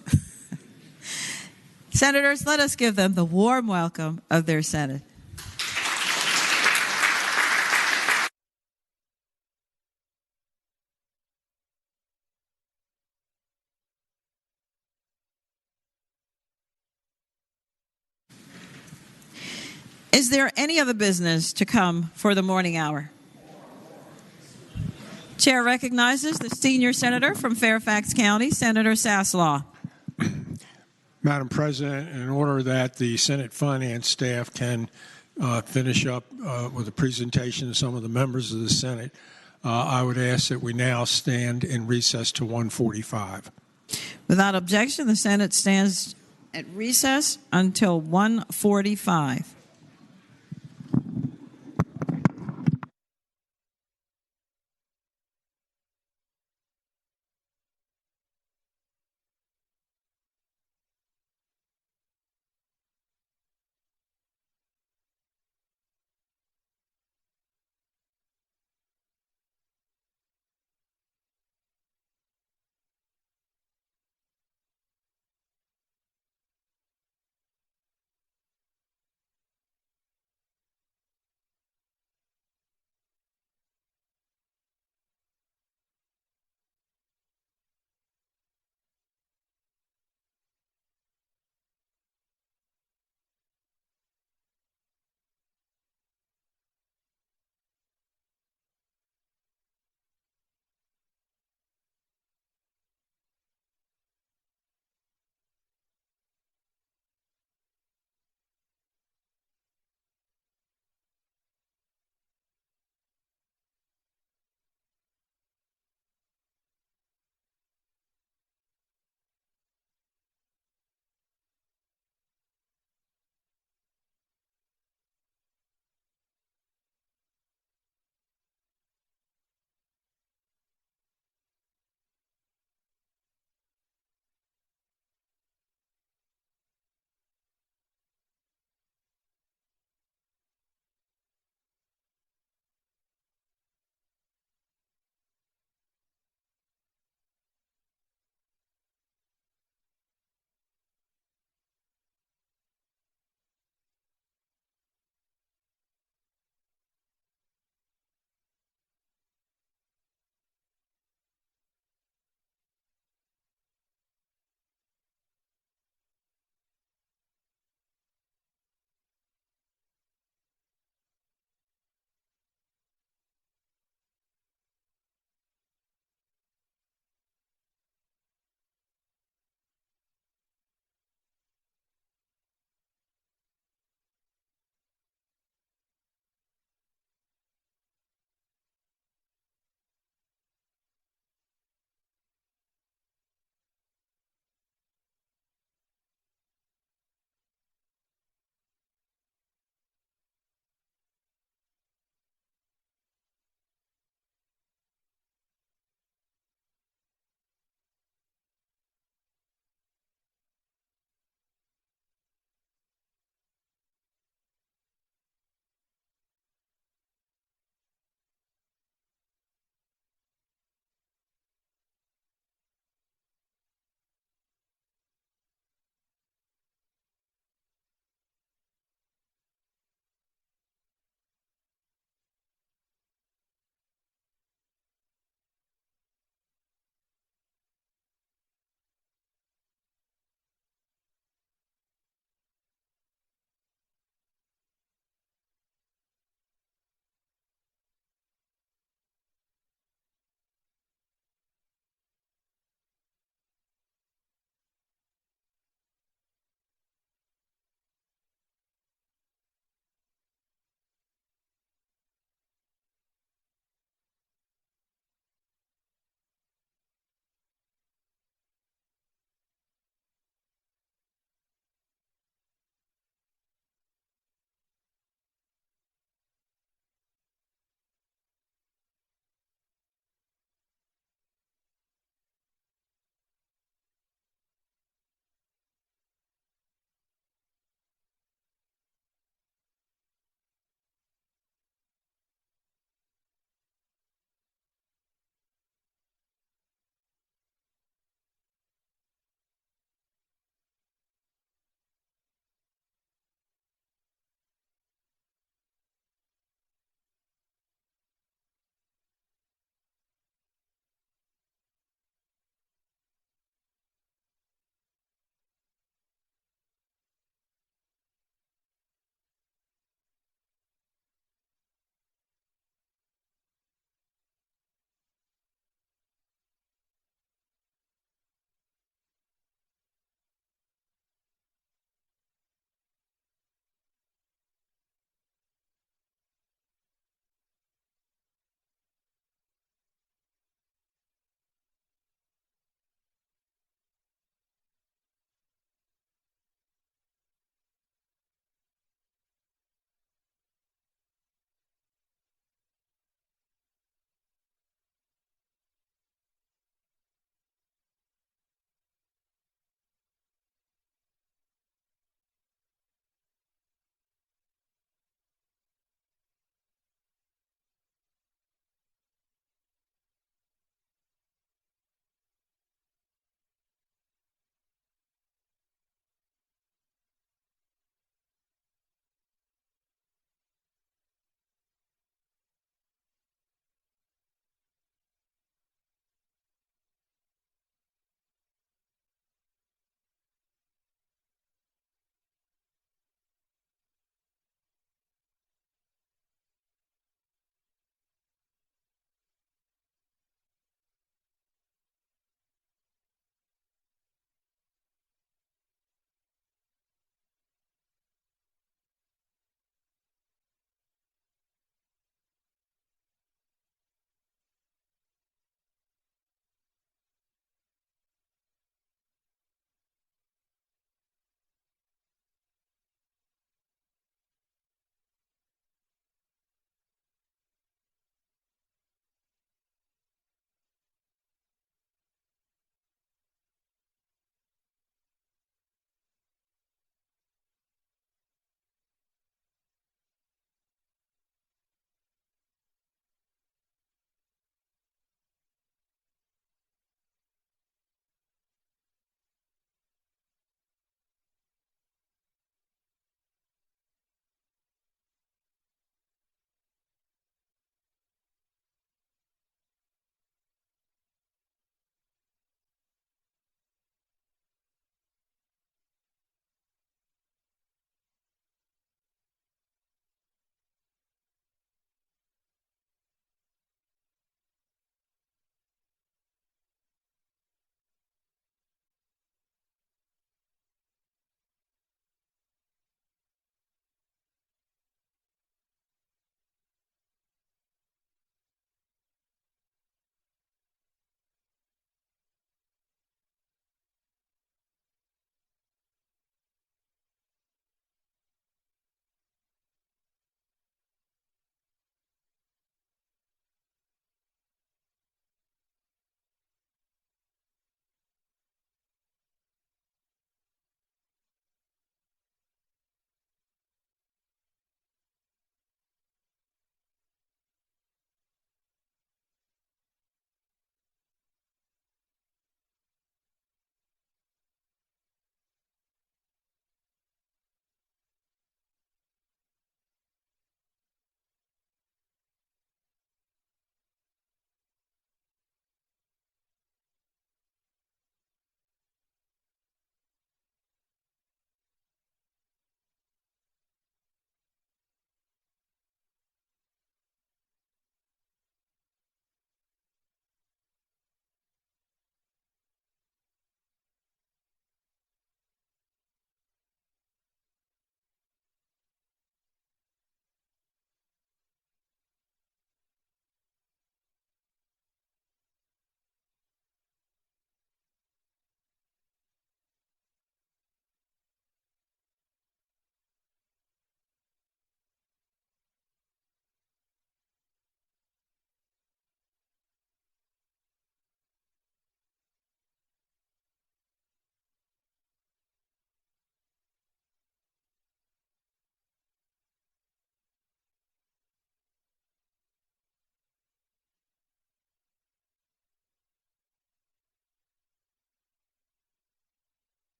Senators, let us give them the warm welcome of their Senate. Is there any other business to come for the morning hour? Chair recognizes the senior senator from Fairfax County, Senator Saslaw. Madam President, in order that the Senate Finance staff can finish up with a presentation of some of the members of the Senate, I would ask that we now stand in recess to 1:45. Without objection, the Senate stands at recess until 1:45.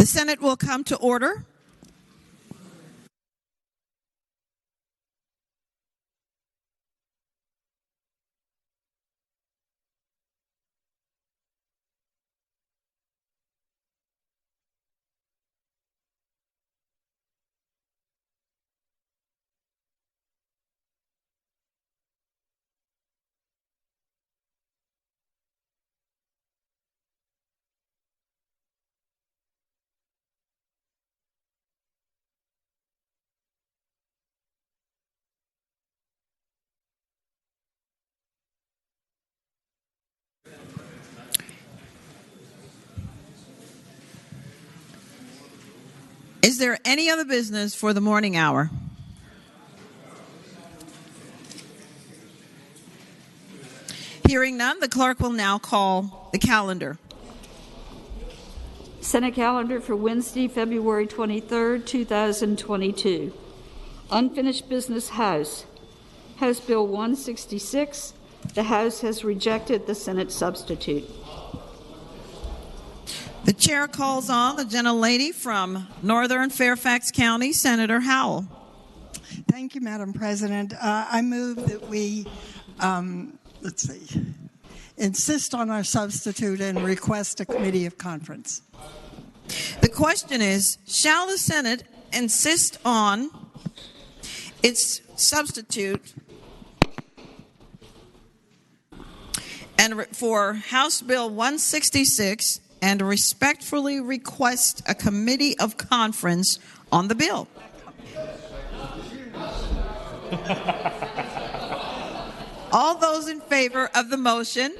The Senate will come to order. Is there any other business for the morning hour? Hearing none, the clerk will now call the calendar. Senate calendar for Wednesday, February 23rd, 2022. Unfinished business House. House Bill 166. The House has rejected the Senate substitute. The chair calls on the gentlelady from Northern Fairfax County, Senator Howell. Thank you, Madam President. I move that we, insist on our substitute and request a committee of conference. The question is, shall the Senate insist on its substitute and for House Bill 166 and respectfully request a committee of conference on the bill? All those in favor of the motion,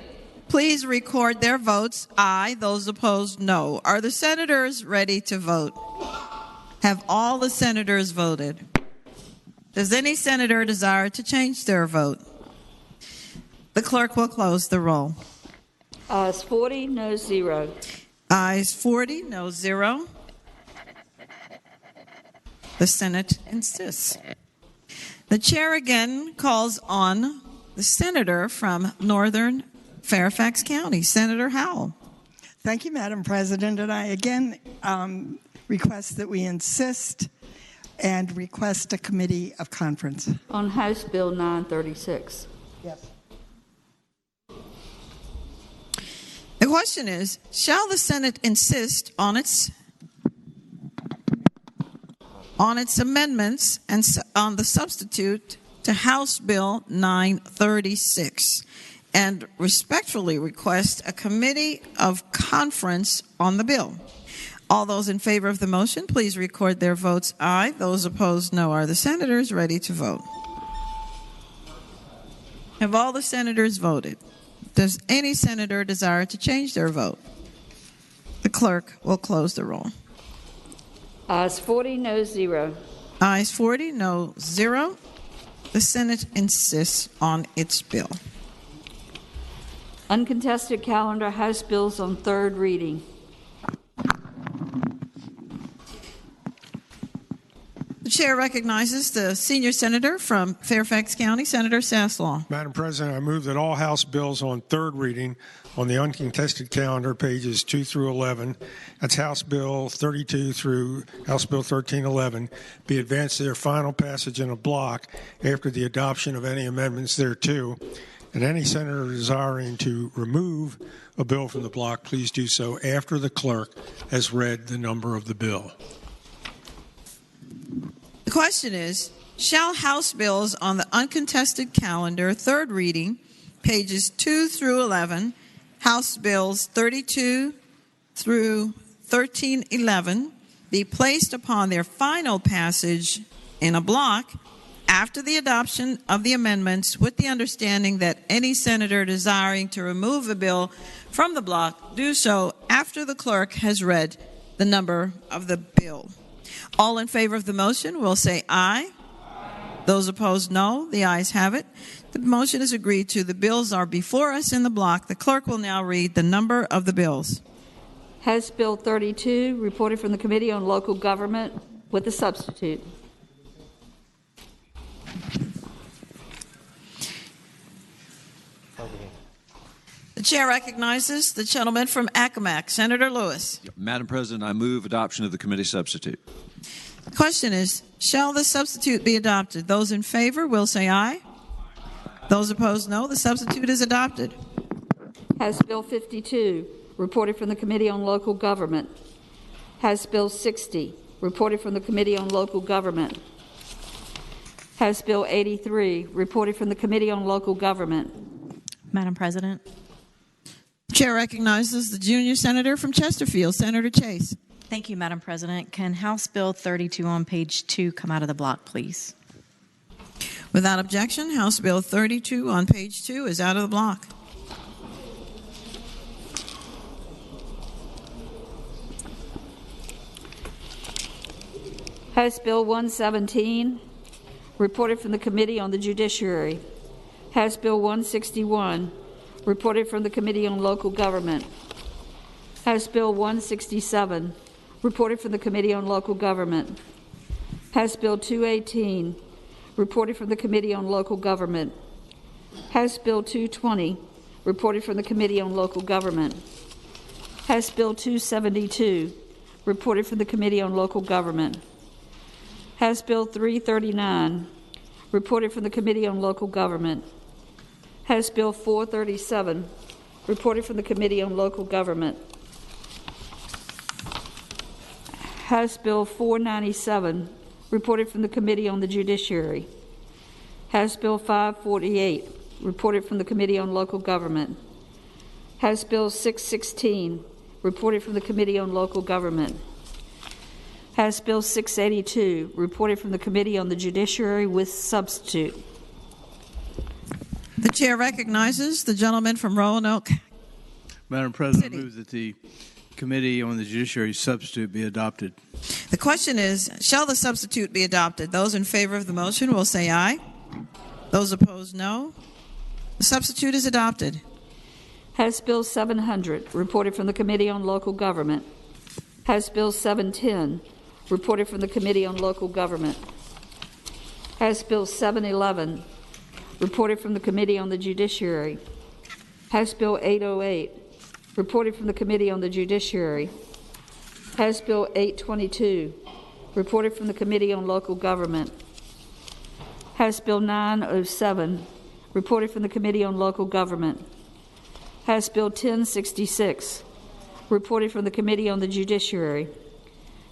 please record their votes. Aye. Those opposed, no. Are the senators ready to vote? Have all the senators voted? Does any senator desire to change their vote? The clerk will close the roll. Ayes 40, no 0. Ayes 40, no 0. The Senate insists. The chair again calls on the senator from Northern Fairfax County, Senator Howell. Thank you, Madam President. And I again request that we insist and request a committee of conference. On House Bill 936. Yes. The question is, shall the Senate insist on its amendments and on the substitute to House Bill 936 and respectfully request a committee of conference on the bill? All those in favor of the motion, please record their votes aye. Those opposed, no. Are the senators ready to vote? Have all the senators voted? Does any senator desire to change their vote? The clerk will close the roll. Ayes 40, no 0. Ayes 40, no 0. The Senate insists on its bill. Uncontested calendar, House bills on third reading. The chair recognizes the senior senator from Fairfax County, Senator Saslaw. Madam President, I move that all House bills on third reading on the uncontested calendar, pages 2 through 11, that's House Bill 32 through House Bill 1311, be advanced to their final passage in a block after the adoption of any amendments thereto. And any senator desiring to remove a bill from the block, please do so after the clerk has read the number of the bill. The question is, shall House bills on the uncontested calendar, third reading, pages 2 through 11, House bills 32 through 1311, be placed upon their final passage in a block after the adoption of the amendments, with the understanding that any senator desiring to remove a bill from the block do so after the clerk has read the number of the bill? All in favor of the motion will say aye. Those opposed, no. The ayes have it. The motion is agreed to. The bills are before us in the block. The clerk will now read the number of the bills. House Bill 32, reported from the Committee on Local Government with a substitute. The Chair recognizes the gentleman from Accomack, Senator Lewis. Madam President, I move adoption of the committee substitute. The question is, shall the substitute be adopted? Those in favor will say aye. Those opposed, no. The substitute is adopted. House Bill 52, reported from the Committee on Local Government. House Bill 60, reported from the Committee on Local Government. House Bill 83, reported from the Committee on Local Government. Madam President. Chair recognizes the junior senator from Chesterfield, Senator Chase. Thank you, Madam President. Can House Bill 32 on page 2 come out of the block, please? Without objection, House Bill 32 on page 2 is out of the block. House Bill 117, reported from the Committee on the Judiciary. House Bill 161, reported from the Committee on Local Government. House Bill 167, reported from the Committee on Local Government. House Bill 218, reported from the Committee on Local Government. House Bill 220, reported from the Committee on Local Government. House Bill 272, reported from the Committee on Local Government. House Bill 339, reported from the Committee on Local Government. House Bill 437, reported from the Committee on Local Government. House Bill 497, reported from the Committee on the Judiciary. House Bill 548, reported from the Committee on Local Government. House Bill 616, reported from the Committee on Local Government. House Bill 682, reported from the Committee on the Judiciary with substitute. The chair recognizes the gentleman from Roanoke. Madam President, I move that the Committee on the Judiciary substitute be adopted. The question is, shall the substitute be adopted? Those in favor of the motion will say aye. Those opposed, no. The substitute is adopted. House Bill 700, reported from the Committee on Local Government. House Bill 710, reported from the Committee on Local Government. House Bill 711, reported from the Committee on the Judiciary. House Bill 808, reported from the Committee on the Judiciary. House Bill 822, reported from the Committee on Local Government. House Bill 907, reported from the Committee on Local Government. House Bill 1066, reported from the Committee on the Judiciary.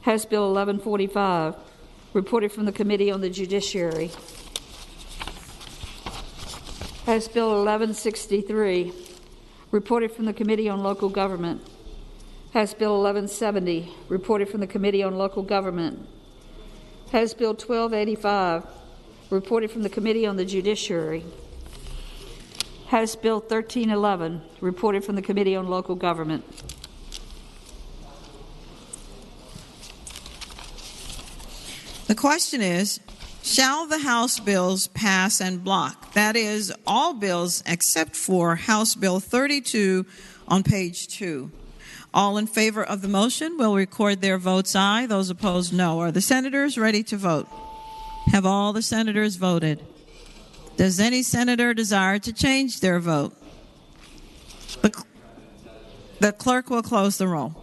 House Bill 1145, reported from the Committee on the Judiciary. House Bill 1163, reported from the Committee on Local Government. House Bill 1170, reported from the Committee on Local Government. House Bill 1285, reported from the Committee on the Judiciary. House Bill 1311, reported from the Committee on Local Government. The question is, shall the House bills pass en bloc? That is, all bills except for House Bill 32 on page 2. All in favor of the motion will record their votes aye. Those opposed, no. Are the senators ready to vote? Have all the senators voted? Does any senator desire to change their vote? The clerk will close the roll.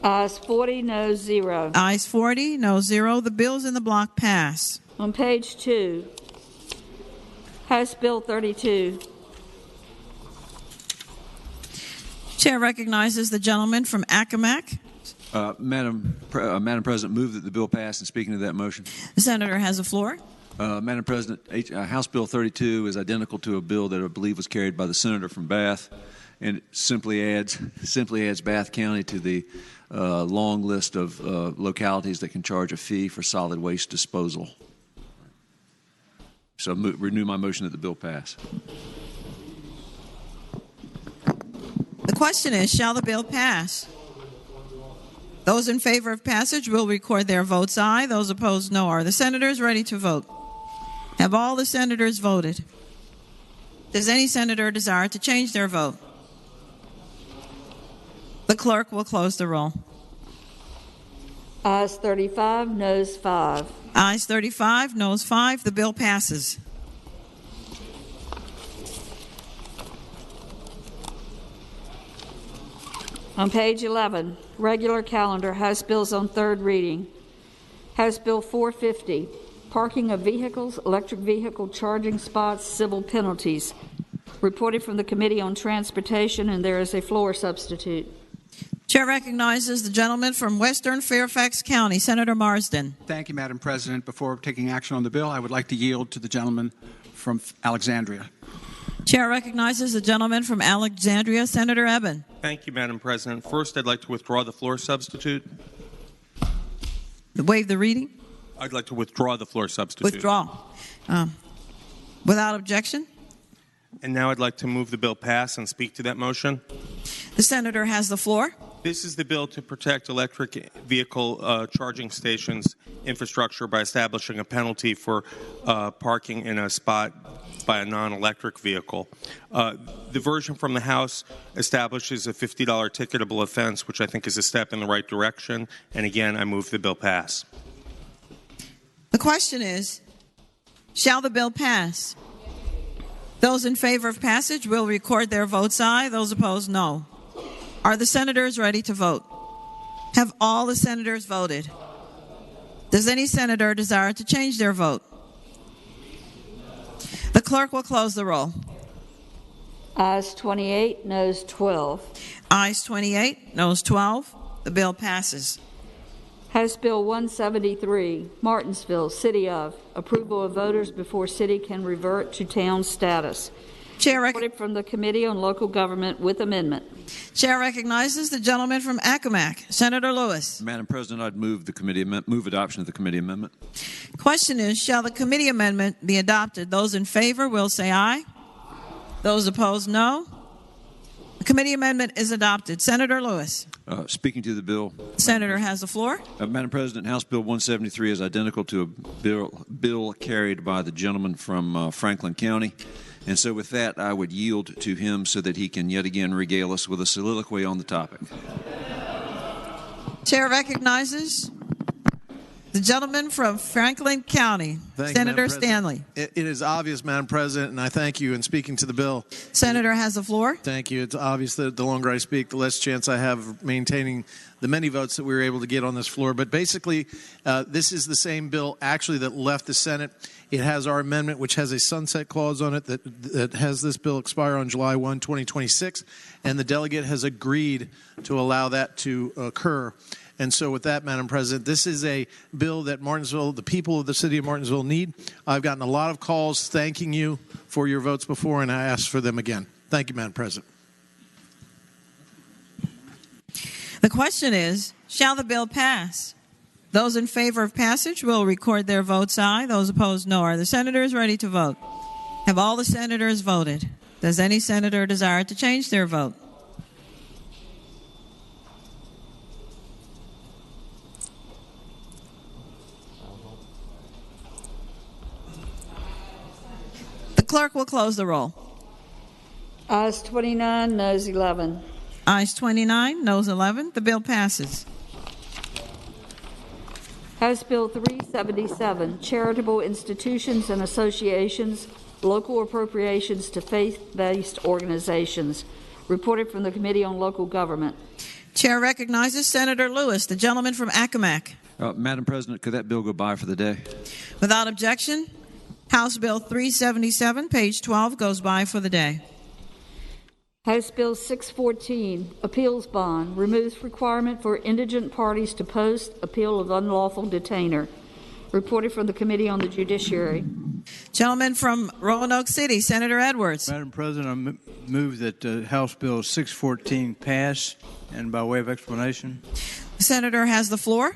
Ayes 40, no 0. Ayes 40, no 0. The bills in the block pass. On page 2, House Bill 32. Chair recognizes the gentleman from Accomack. Madam President, move that the bill pass, and speaking to that motion. The senator has the floor. Madam President, House Bill 32 is identical to a bill that I believe was carried by the senator from Bath, and it simply adds Bath County to the long list of localities that can charge a fee for solid waste disposal. So renew my motion that the bill pass. The question is, shall the bill pass? Those in favor of passage will record their votes aye. Those opposed, no. Are the senators ready to vote? Have all the senators voted? Does any senator desire to change their vote? The clerk will close the roll. Ayes 35, noes 5. Ayes 35, noes 5. The bill passes. On page 11, regular calendar, House bills on third reading. House Bill 450, parking of vehicles, electric vehicle charging spots, civil penalties. Reported from the Committee on Transportation, and there is a floor substitute. Chair recognizes the gentleman from Western Fairfax County, Senator Marsden. Thank you, Madam President. Before taking action on the bill, I would like to yield to the gentleman from Alexandria. Chair recognizes the gentleman from Alexandria, Senator Eben. Thank you, Madam President. First, I'd like to withdraw the floor substitute. Waive the reading? I'd like to withdraw the floor substitute. Withdraw. Without objection? And now I'd like to move the bill pass and speak to that motion. The senator has the floor. This is the bill to protect electric vehicle charging stations infrastructure by establishing a penalty for parking in a spot by a non-electric vehicle. The version from the House establishes a $50 ticketable offense, which I think is a step in the right direction. And again, I move the bill pass. The question is, shall the bill pass? Those in favor of passage will record their votes aye. Those opposed, no. Are the senators ready to vote? Have all the senators voted? Does any senator desire to change their vote? The clerk will close the roll. Ayes 28, noes 12. Ayes 28, noes 12. The bill passes. House Bill 173, Martinsville, City of, approval of voters before city can revert to town status. Chair reported from the Committee on Local Government with amendment. Chair recognizes the gentleman from Accomack, Senator Lewis. Madam President, I'd move adoption of the committee amendment. Question is, shall the committee amendment be adopted? Those in favor will say aye. Those opposed, no. The committee amendment is adopted. Senator Lewis. Speaking to the bill. Senator has the floor. Madam President, House Bill 173 is identical to a bill carried by the gentleman from Franklin County. And so with that, I would yield to him so that he can yet again regale us with a soliloquy on the topic. Chair recognizes the gentleman from Franklin County, Senator Stanley. It is obvious, Madam President, and I thank you in speaking to the bill. Senator has the floor. Thank you. It's obvious that the longer I speak, the less chance I have of maintaining the many votes that we were able to get on this floor. But basically, this is the same bill actually that left the Senate. It has our amendment, which has a sunset clause on it that has this bill expire on July 1, 2026, and the delegate has agreed to allow that to occur. And so with that, Madam President, this is a bill that Martinsville, the people of the city of Martinsville need. I've gotten a lot of calls thanking you for your votes before, and I ask for them again. Thank you, Madam President. The question is, shall the bill pass? Those in favor of passage will record their votes aye. Those opposed, no. Are the senators ready to vote? Have all the senators voted? Does any senator desire to change their vote? The clerk will close the roll. Ayes 29, noes 11. Ayes 29, noes 11. The bill passes. House Bill 377, Charitable Institutions and Associations, Local Appropriations to Faith-Based Organizations. Reported from the Committee on Local Government. Chair recognizes Senator Lewis, the gentleman from Accomack. Madam President, could that bill go by for the day? Without objection, House Bill 377, page 12, goes by for the day. House Bill 614, Appeals Bond, removes requirement for indigent parties to post appeal of unlawful detainer. Reported from the Committee on the Judiciary. Gentleman from Roanoke City, Senator Edwards. Madam President, I move that House Bill 614 pass, and by way of explanation. The senator has the floor.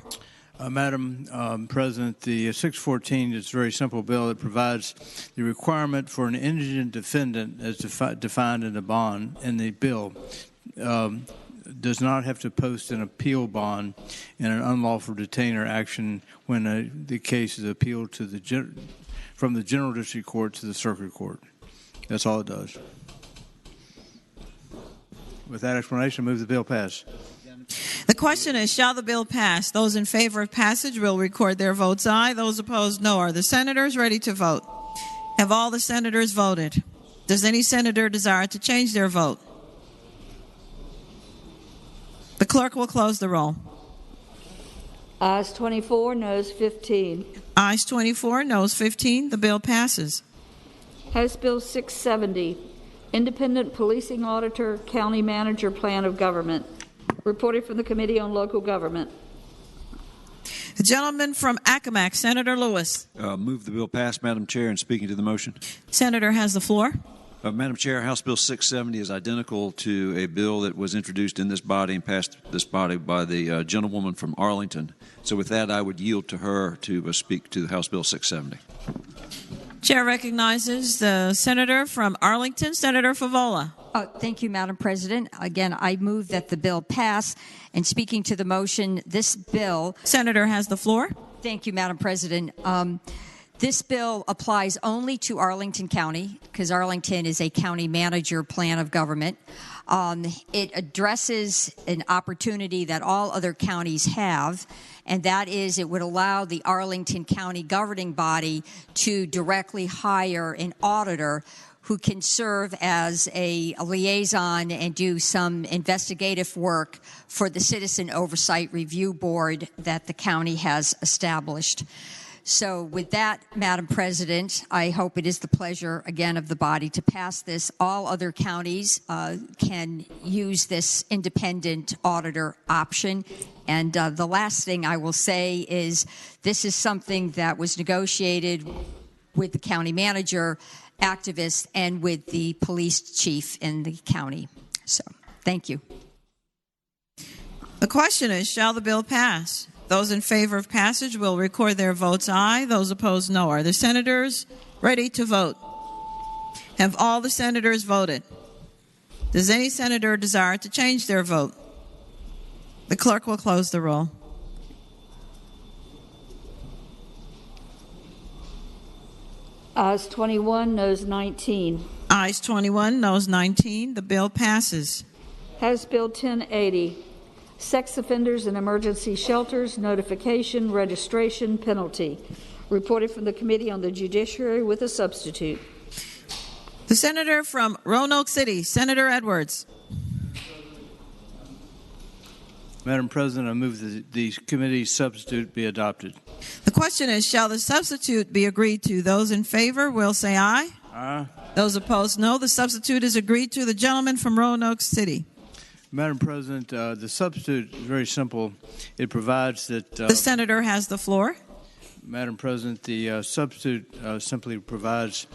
Madam President, the 614 is a very simple bill that provides the requirement for an indigent defendant, as defined in the bond in the bill, does not have to post an appeal bond in an unlawful detainer action when the case is appealed to from the General District Court to the Circuit Court. That's all it does. With that explanation, I move the bill pass. The question is, shall the bill pass? Those in favor of passage will record their votes aye. Those opposed, no. Are the senators ready to vote? Have all the senators voted? Does any senator desire to change their vote? The clerk will close the roll. Ayes 24, noes 15. Ayes 24, noes 15. The bill passes. House Bill 670, Independent Policing Auditor, County Manager Plan of Government. Reported from the Committee on Local Government. The gentleman from Accomack, Senator Lewis. Move the bill pass, Madam Chair, and speaking to the motion. Senator has the floor. Madam Chair, House Bill 670 is identical to a bill that was introduced in this body and passed this body by the gentlewoman from Arlington. So with that, I would yield to her to speak to the House Bill 670. Chair recognizes the senator from Arlington, Senator Favola. Thank you, Madam President. Again, I move that the bill pass. And speaking to the motion, this bill... Senator has the floor. Thank you, Madam President. This bill applies only to Arlington County because Arlington is a county manager plan of government. It addresses an opportunity that all other counties have, and that is it would allow the Arlington County governing body to directly hire an auditor who can serve as a liaison and do some investigative work for the Citizen Oversight Review Board that the county has established. So with that, Madam President, I hope it is the pleasure, again, of the body to pass this. All other counties can use this independent auditor option. And the last thing I will say is this is something that was negotiated with the county manager, activists, and with the police chief in the county. So, thank you. The question is, shall the bill pass? Those in favor of passage will record their votes aye. Those opposed, no. Are the senators ready to vote? Have all the senators voted? Does any senator desire to change their vote? The clerk will close the roll. Ayes 21, noes 19. Ayes 21, noes 19. The bill passes. House Bill 1080, Sex Offenders in Emergency Shelters, Notification, Registration, Penalty. Reported from the Committee on the Judiciary with a substitute. The senator from Roanoke City, Senator Edwards. Madam President, I move that the committee's substitute be adopted. The question is, shall the substitute be agreed to? Those in favor will say aye. Aye. Those opposed, no. The substitute is agreed to. The gentleman from Roanoke City. Madam President, the substitute is very simple. It provides that... the senator has the floor. Madam President, the substitute simply provides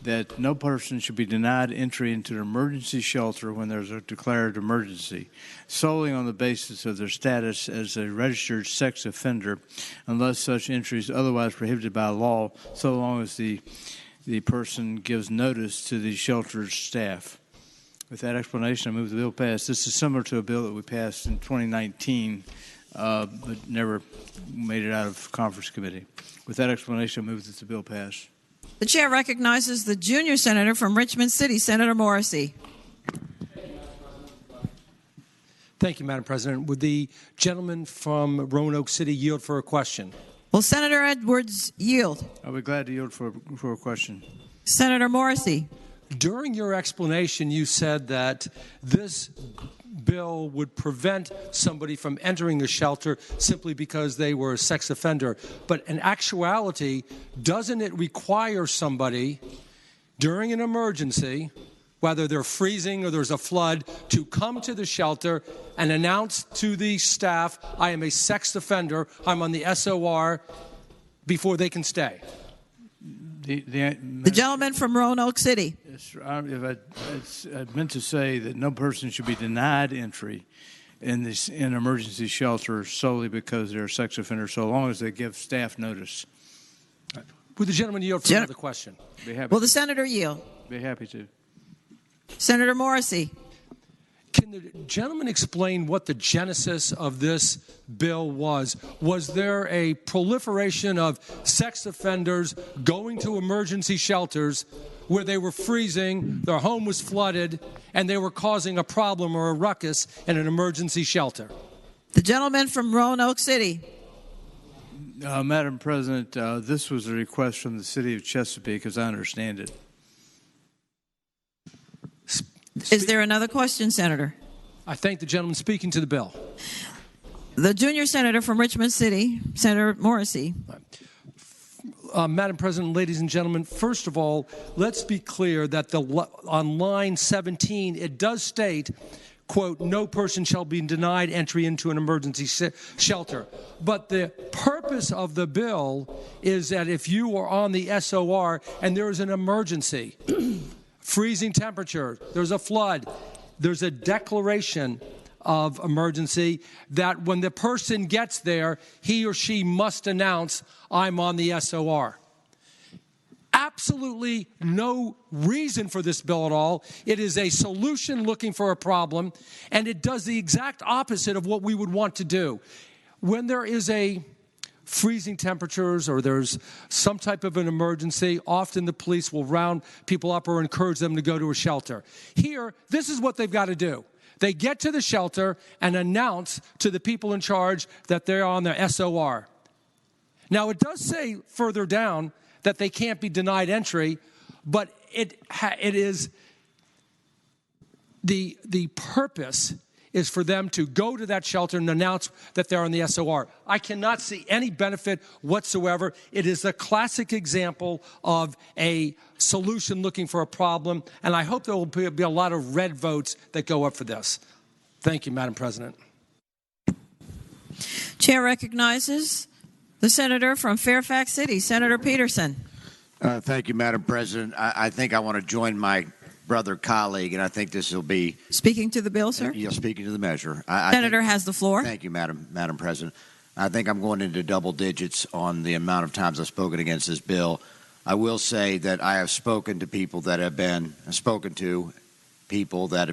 that no person should be denied entry into an emergency shelter when there's a declared emergency, solely on the basis of their status as a registered sex offender, unless such entry is otherwise prohibited by law, so long as the person gives notice to the shelter's staff. With that explanation, I move the bill pass. This is similar to a bill that we passed in 2019, but never made it out of conference committee. With that explanation, I move that the bill pass. The chair recognizes the junior senator from Richmond City, Senator Morrissey. Thank you, Madam President. Would the gentleman from Roanoke City yield for a question? Will Senator Edwards yield? I'll be glad to yield for a question. Senator Morrissey. During your explanation, you said that this bill would prevent somebody from entering a shelter simply because they were a sex offender. But in actuality, doesn't it require somebody during an emergency, whether they're freezing or there's a flood, to come to the shelter and announce to the staff, I am a sex offender, I'm on the SOR, before they can stay? The gentleman from Roanoke City. I meant to say that no person should be denied entry in emergency shelter solely because they're a sex offender, so long as they give staff notice. Would the gentleman yield for another question? Will the senator yield? Be happy to. Senator Morrissey. Can the gentleman explain what the genesis of this bill was? Was there a proliferation of sex offenders going to emergency shelters where they were freezing, their home was flooded, and they were causing a problem or a ruckus in an emergency shelter? The gentleman from Roanoke City. Madam President, this was a request from the city of Chesapeake, as I understand it. Is there another question, Senator? I thank the gentleman speaking to the bill. The junior senator from Richmond City, Senator Morrissey. Madam President, ladies and gentlemen, first of all, let's be clear that on line 17, it does state, quote, no person shall be denied entry into an emergency shelter. But the purpose of the bill is that if you are on the SOR and there is an emergency, freezing temperature, there's a flood, there's a declaration of emergency, that when the person gets there, he or she must announce, I'm on the SOR. Absolutely no reason for this bill at all. It is a solution looking for a problem, and it does the exact opposite of what we would want to do. When there is a freezing temperatures or there's some type of an emergency, often the police will round people up or encourage them to go to a shelter. Here, this is what they've got to do. They get to the shelter and announce to the people in charge that they're on the SOR. Now, it does say further down that they can't be denied entry, but it is the purpose is for them to go to that shelter and announce that they're on the SOR. I cannot see any benefit whatsoever. It is a classic example of a solution looking for a problem, and I hope there will be a lot of red votes that go up for this. Thank you, Madam President. Chair recognizes the senator from Fairfax City, Senator Peterson. Thank you, Madam President. I think I want to join my brother colleague, and I think this will be speaking to the bill, sir. Yeah, speaking to the measure. Senator has the floor. Thank you, Madam President. I think I'm going into double digits on the amount of times I've spoken against this bill. I will say that I have spoken to people that have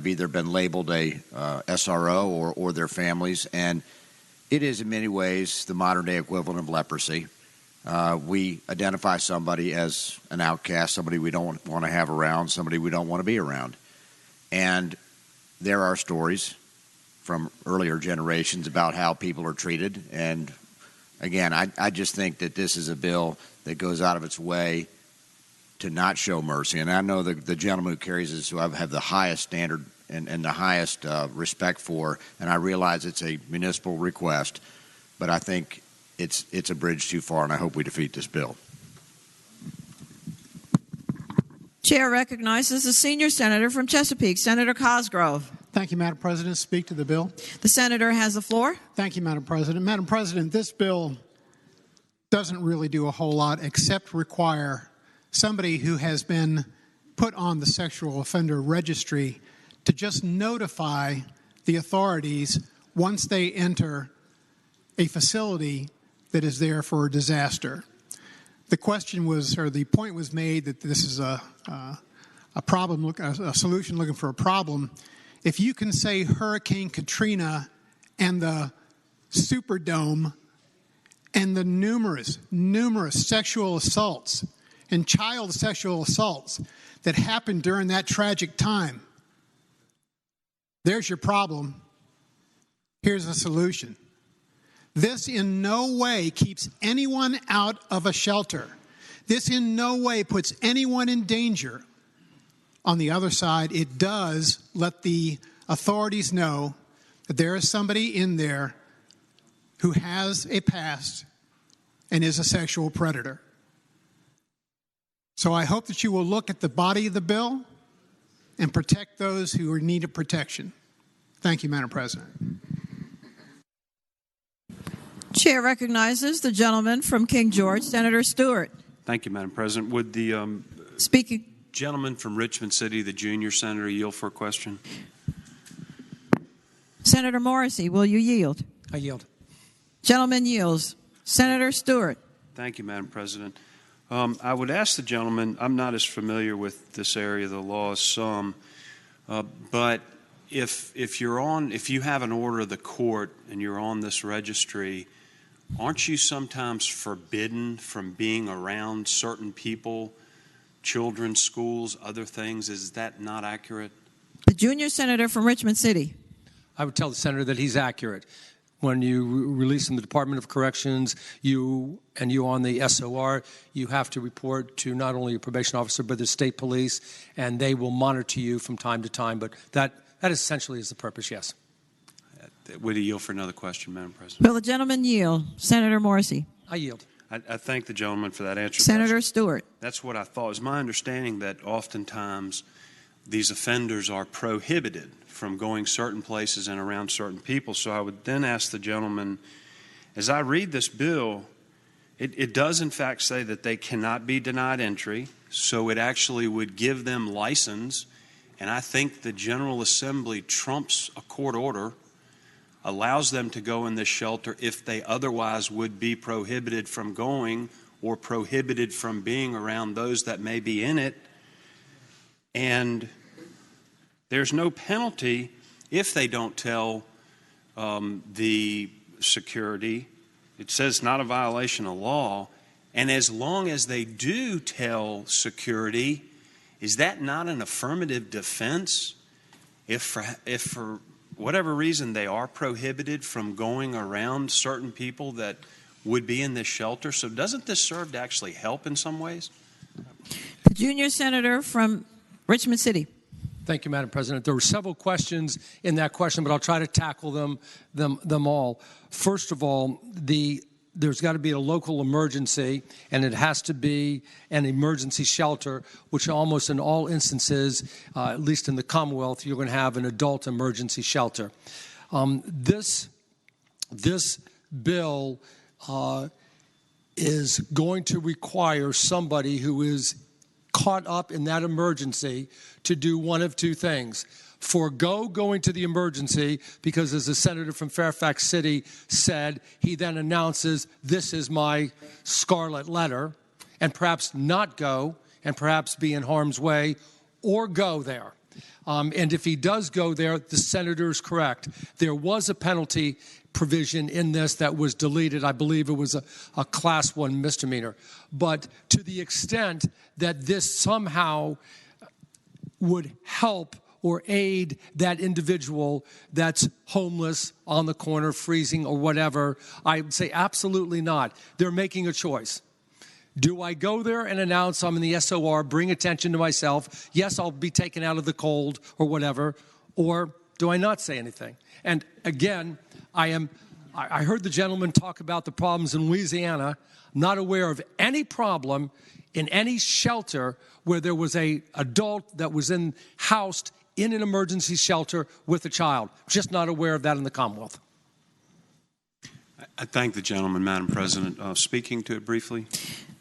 either been labeled a SRO or their families, and it is in many ways the modern day equivalent of leprosy. We identify somebody as an outcast, somebody we don't want to have around, somebody we don't want to be around. And there are stories from earlier generations about how people are treated. And again, I just think that this is a bill that goes out of its way to not show mercy. And I know the gentleman who carries this, who I have the highest standard and the highest respect for, and I realize it's a municipal request, but I think it's a bridge too far, and I hope we defeat this bill. Chair recognizes the senior senator from Chesapeake, Senator Cosgrove. Thank you, Madam President. Speak to the bill. The senator has the floor. Thank you, Madam President. Madam President, this bill doesn't really do a whole lot except require somebody who has been put on the sexual offender registry to just notify the authorities once they enter a facility that is there for a disaster. The question was, or the point was made that this is a solution looking for a problem. If you can say Hurricane Katrina and the Superdome and the numerous sexual assaults and child sexual assaults that happened during that tragic time, there's your problem. Here's a solution. This in no way keeps anyone out of a shelter. This in no way puts anyone in danger. On the other side, it does let the authorities know that there is somebody in there who has a past and is a sexual predator. So I hope that you will look at the body of the bill and protect those who are in need of protection. Thank you, Madam President. Chair recognizes the gentleman from King George, Senator Stewart. Thank you, Madam President. Would the gentleman from Richmond City, the junior senator, yield for a question? Senator Morrissey, will you yield? I yield. Gentleman yields. Senator Stewart. Thank you, Madam President. I would ask the gentleman, I'm not as familiar with this area of the law as some, but if you have an order of the court and you're on this registry, aren't you sometimes forbidden from being around certain people, children, schools, other things? Is that not accurate? The junior senator from Richmond City. I would tell the senator that he's accurate. When you release from the Department of Corrections, you on the SOR, you have to report to not only your probation officer but the state police, and they will monitor you from time to time. But that essentially is the purpose, yes. Would he yield for another question, Madam President? Will the gentleman yield? Senator Morrissey. I yield. I thank the gentleman for that answer. Senator Stewart. That's what I thought. It's my understanding that oftentimes these offenders are prohibited from going certain places and around certain people. So I would then ask the gentleman, as I read this bill, it does in fact say that they cannot be denied entry, so it actually would give them license, and I think the General Assembly trumps a court order, allows them to go in this shelter if they otherwise would be prohibited from going or prohibited from being around those that may be in it. And there's no penalty if they don't tell the security. It says not a violation of law. And as long as they do tell security, is that not an affirmative defense? If for whatever reason they are prohibited from going around certain people that would be in this shelter. So doesn't this serve to actually help in some ways? The junior senator from Richmond City. Thank you, Madam President. There were several questions in that question, but I'll try to tackle them all. First of all, there's got to be a local emergency, and it has to be an emergency shelter, which almost in all instances, at least in the Commonwealth, you're going to have an adult emergency shelter. This bill is going to require somebody who is caught up in that emergency to do one of two things. Forgo going to the emergency because, as the senator from Fairfax City said, he then announces, this is my scarlet letter, and perhaps not go and perhaps be in harm's way, or go there. And if he does go there, the senator is correct. There was a penalty provision in this that was deleted. I believe it was a Class 1 misdemeanor. But to the extent that this somehow would help or aid that individual that's homeless, on the corner, freezing, or whatever, I would say absolutely not. They're making a choice. Do I go there and announce I'm in the SOR, bring attention to myself, yes, I'll be taken out of the cold or whatever, or do I not say anything? And again, I heard the gentleman talk about the problems in Louisiana. Not aware of any problem in any shelter where there was an adult that was housed in an emergency shelter with a child. Just not aware of that in the Commonwealth. I thank the gentleman, Madam President. Speaking to it briefly.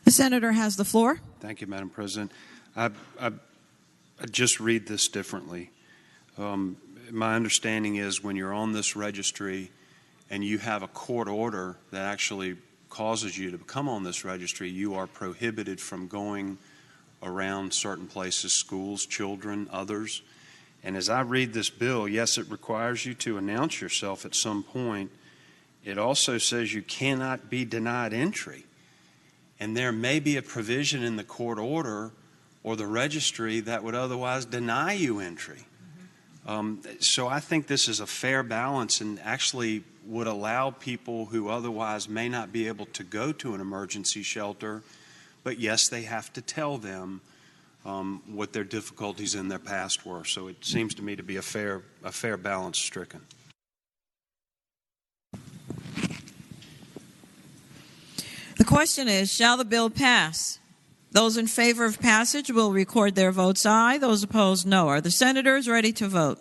The senator has the floor. Thank you, Madam President. I just read this differently. My understanding is when you're on this registry and you have a court order that actually causes you to come on this registry, you are prohibited from going around certain places, schools, children, others. And as I read this bill, yes, it requires you to announce yourself at some point. It also says you cannot be denied entry. And there may be a provision in the court order or the registry that would otherwise deny you entry. So I think this is a fair balance and actually would allow people who otherwise may not be able to go to an emergency shelter, but yes, they have to tell them what their difficulties in their past were. So it seems to me to be a fair balance stricken. The question is, shall the bill pass? Those in favor of passage will record their votes aye. Those opposed, no. Are the senators ready to vote?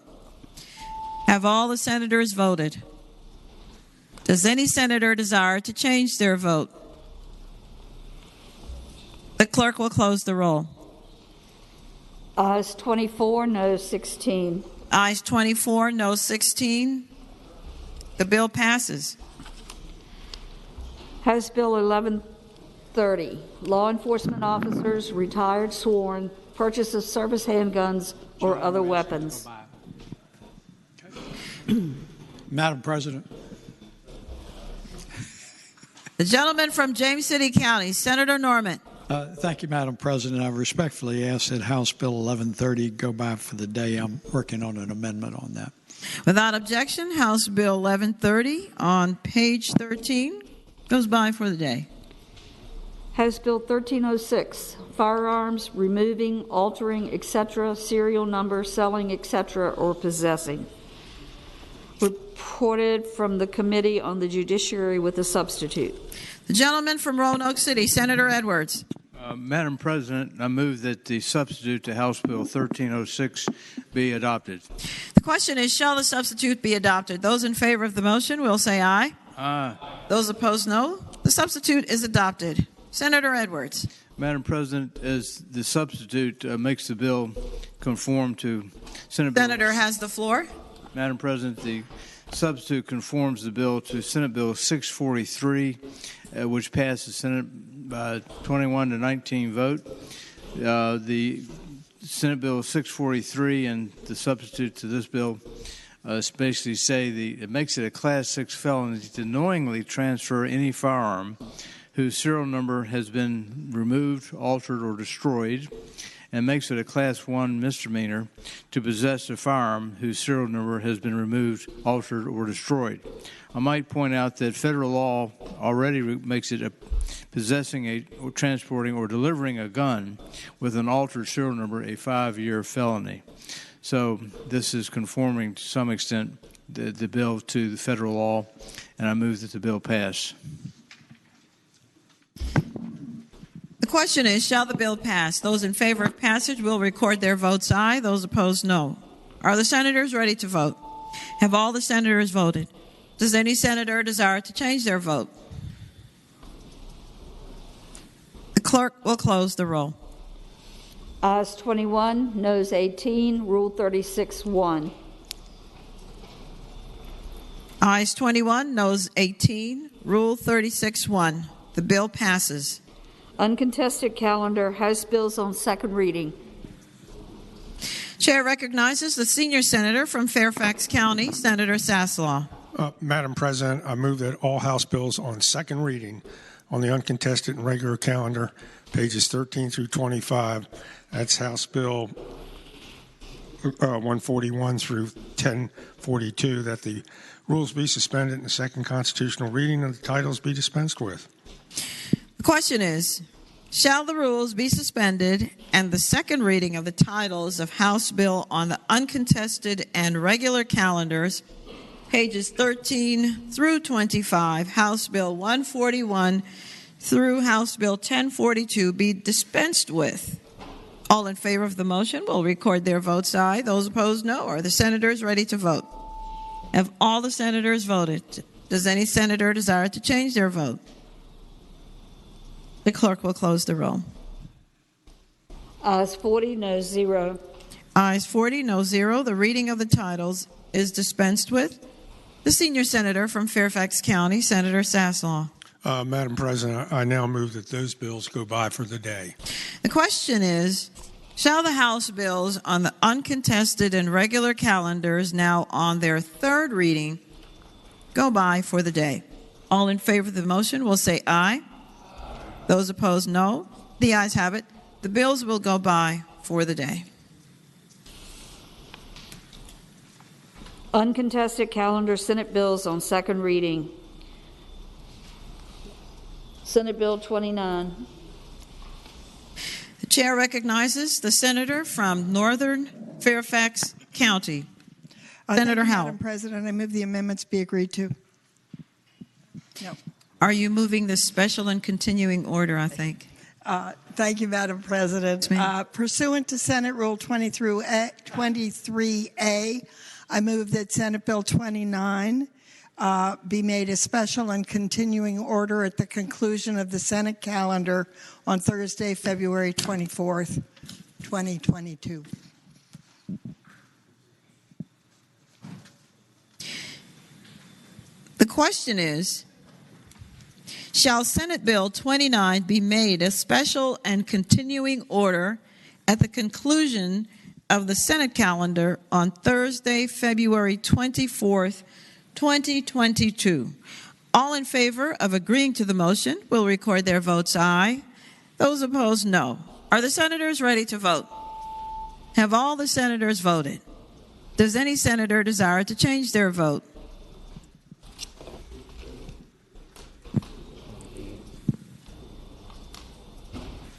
Have all the senators voted? Does any senator desire to change their vote? The clerk will close the roll. Ayes 24, no 16. Ayes 24, no 16. The bill passes. House Bill 1130, law enforcement officers, retired, sworn, purchase of service handguns or other weapons. Madam President. The gentleman from James City County, Senator Norman. Thank you, Madam President. I respectfully ask that House Bill 1130 go by for the day. I'm working on an amendment on that. Without objection, House Bill 1130 on page 13 goes by for the day. House Bill 1306, firearms, removing, altering, etc., serial number, selling, etc., or possessing. reported from the Committee on the Judiciary with a substitute. The gentleman from Roanoke City, Senator Edwards. Madam President, I move that the substitute to House Bill 1306 be adopted. The question is, shall the substitute be adopted? Those in favor of the motion will say aye. Aye. Those opposed, no. The substitute is adopted. Senator Edwards. Madam President, as the substitute makes the bill conform to Senate Bill... Senator has the floor. Madam President, the substitute conforms the bill to Senate Bill 643, which passed the Senate by 21 to 19 vote. The Senate Bill 643 and the substitute to this bill basically say it makes it a Class 6 felony to knowingly transfer any firearm whose serial number has been removed, altered, or destroyed, and makes it a Class 1 misdemeanor to possess a firearm whose serial number has been removed, altered, or destroyed. I might point out that federal law already makes it possessing, or transporting, or delivering a gun with an altered serial number a 5-year felony. So this is conforming to some extent the bill to the federal law, and I move that the bill pass. The question is, shall the bill pass? Those in favor of passage will record their votes aye. Those opposed, no. Are the senators ready to vote? Have all the senators voted? Does any senator desire to change their vote? The clerk will close the roll. Ayes 21, noes 18, Rule 36-1. Ayes 21, noes 18, Rule 36-1. The bill passes. Uncontested calendar, House bills on second reading. Chair recognizes the senior senator from Fairfax County, Senator Saslaw. Madam President, I move that all House bills on second reading on the uncontested and regular calendar, pages 13 through 25, that's House Bill 141 through 1042, that the rules be suspended and the second constitutional reading and the titles be dispensed with. The question is, shall the rules be suspended and the second reading of the titles of House Bill on the uncontested and regular calendars, pages 13 through 25, House Bill 141 through House Bill 1042 be dispensed with? All in favor of the motion will record their votes aye. Those opposed, no. Are the senators ready to vote? Have all the senators voted? Does any senator desire to change their vote? The clerk will close the roll. Ayes 40, noes 0. Ayes 40, no 0. The reading of the titles is dispensed with. The senior senator from Fairfax County, Senator Saslaw. Madam President, I now move that those bills go by for the day. The question is, shall the House bills on the uncontested and regular calendars now on their third reading go by for the day? All in favor of the motion will say aye. Those opposed, no. The ayes have it. The bills will go by for the day. Uncontested calendar, Senate bills on second reading. Senate Bill 29. The chair recognizes the senator from Northern Fairfax County, Senator Howell. Madam President, I move the amendments be agreed to. No. Are you moving the special and continuing order, I think? Thank you, Madam President. Pursuant to Senate Rule 23A, I move that Senate Bill 29 be made a special and continuing order at the conclusion of the Senate calendar on Thursday, February 24th, 2022. The question is, shall Senate Bill 29 be made a special and continuing order at the conclusion of the Senate calendar on Thursday, February 24th, 2022? All in favor of agreeing to the motion will record their votes aye. Those opposed, no. Are the senators ready to vote? Have all the senators voted? Does any senator desire to change their vote?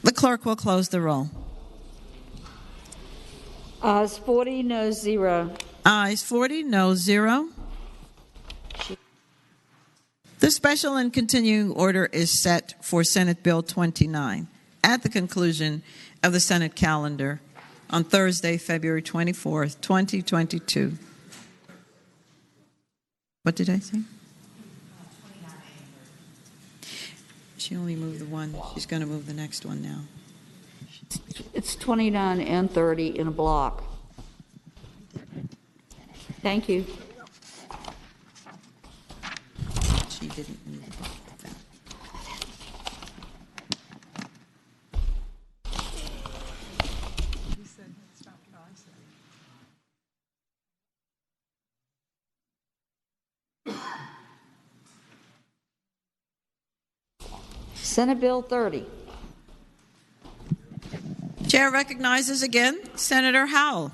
The clerk will close the roll. Ayes 40, no 0. Ayes 40, no 0. The special and continuing order is set for Senate Bill 29 at the conclusion of the Senate calendar on Thursday, February 24th, 2022. What did I say? She only moved the one. She's going to move the next one now. It's 29 and 30 in a block. Thank you. She didn't move that. Senate Bill 30. Chair recognizes again Senator Howell.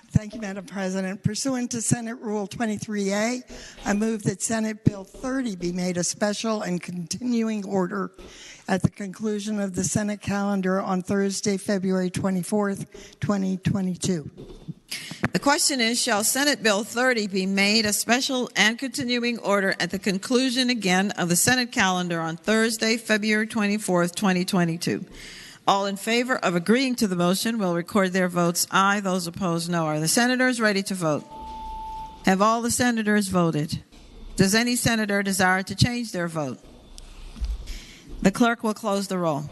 Thank you, Madam President. Pursuant to Senate Rule 23A, I move that Senate Bill 30 be made a special and continuing order at the conclusion of the Senate calendar on Thursday, February 24th, 2022. The question is, shall Senate Bill 30 be made a special and continuing order at the conclusion again of the Senate calendar on Thursday, February 24th, 2022? All in favor of agreeing to the motion will record their votes aye. Those opposed, no. Are the senators ready to vote? Have all the senators voted? Does any senator desire to change their vote? The clerk will close the roll.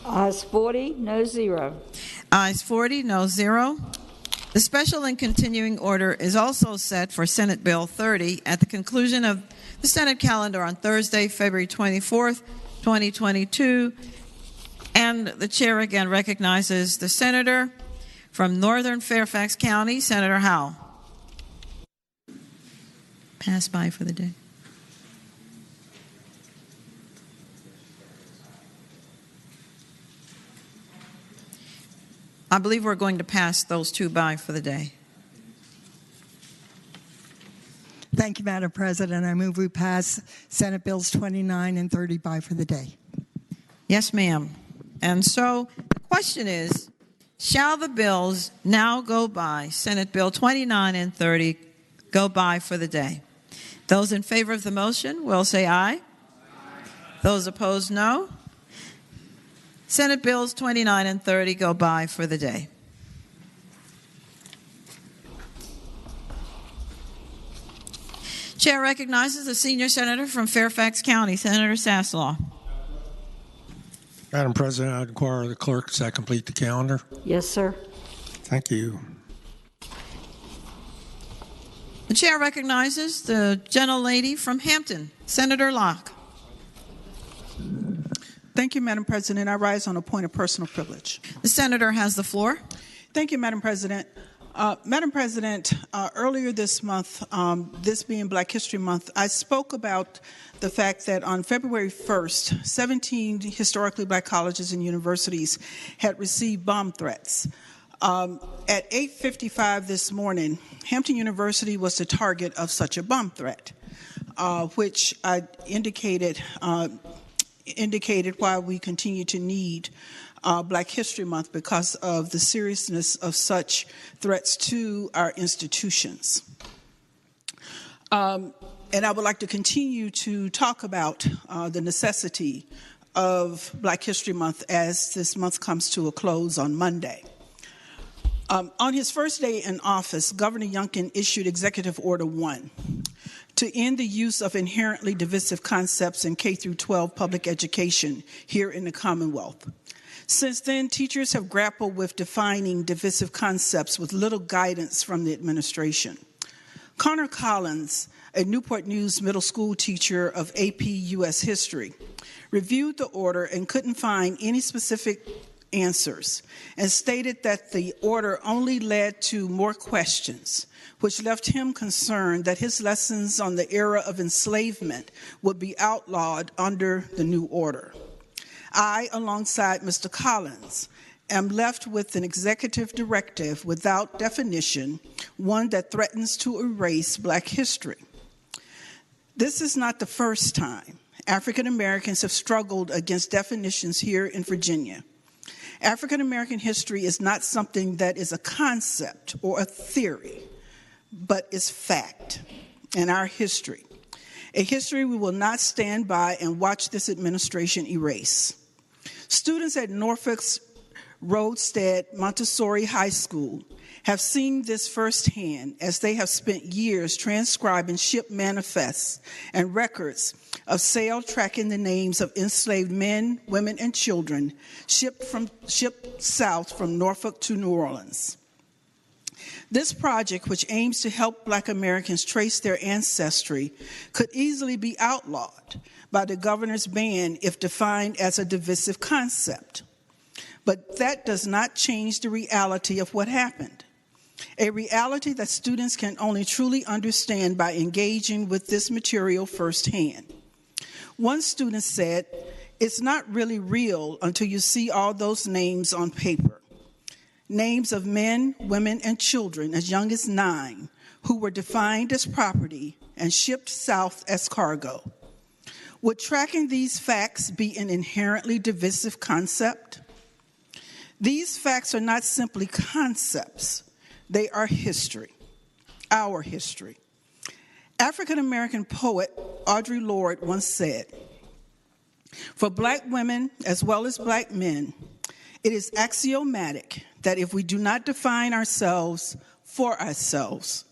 Ayes 40, no 0. Ayes 40, no 0. The special and continuing order is also set for Senate Bill 30 at the conclusion of the Senate calendar on Thursday, February 24th, 2022. And the chair again recognizes the senator from Northern Fairfax County, Senator Howell. Pass by for the day. I believe we're going to pass those two by for the day. Thank you, Madam President. I move we pass Senate Bills 29 and 30 by for the day. Yes, ma'am. And so the question is, shall the bills now go by, Senate Bill 29 and 30, go by for the day? Those in favor of the motion will say aye. Aye. Those opposed, no. Senate Bills 29 and 30 go by for the day. Chair recognizes the senior senator from Fairfax County, Senator Saslaw. Madam President, I require the clerk to complete the calendar. Yes, sir. Thank you. The chair recognizes the gentlelady from Hampton, Senator Locke. Thank you, Madam President. I rise on a point of personal privilege. The senator has the floor. Thank you, Madam President. Madam President, earlier this month, this being Black History Month, I spoke about the fact that on February 1st, 17 historically black colleges and universities had received bomb threats. At 8:55 this morning, Hampton University was the target of such a bomb threat, which I indicated why we continue to need Black History Month because of the seriousness of such threats to our institutions. And I would like to continue to talk about the necessity of Black History Month as this month comes to a close on Monday. On his first day in office, Governor Youngkin issued Executive Order 1 to end the use of inherently divisive concepts in K-12 public education here in the Commonwealth. Since then, teachers have grappled with defining divisive concepts with little guidance from the administration. Connor Collins, a Newport News middle school teacher of AP U.S. History, reviewed the order and couldn't find any specific answers and stated that the order only led to more questions, which left him concerned that his lessons on the era of enslavement would be outlawed under the new order. I, alongside Mr. Collins, am left with an executive directive without definition, one that threatens to erase Black history. This is not the first time African Americans have struggled against definitions here in Virginia. African American history is not something that is a concept or a theory, but is fact in our history. a history we will not stand by and watch this administration erase. Students at Norfolk's Roadstead Montessori High School have seen this firsthand as they have spent years transcribing ship manifests and records of sail tracking the names of enslaved men, women, and children shipped south from Norfolk to New Orleans. This project, which aims to help Black Americans trace their ancestry, could easily be outlawed by the governor's ban if defined as a divisive concept. But that does not change the reality of what happened, a reality that students can only truly understand by engaging with this material firsthand. One student said, "It's not really real until you see all those names on paper. Names of men, women, and children as young as 9 who were defined as property and shipped south as cargo. Would tracking these facts be an inherently divisive concept? These facts are not simply concepts. They are history, our history. African-American poet Audre Lorde once said, "For Black women as well as Black men, it is axiomatic that if we do not define ourselves for ourselves,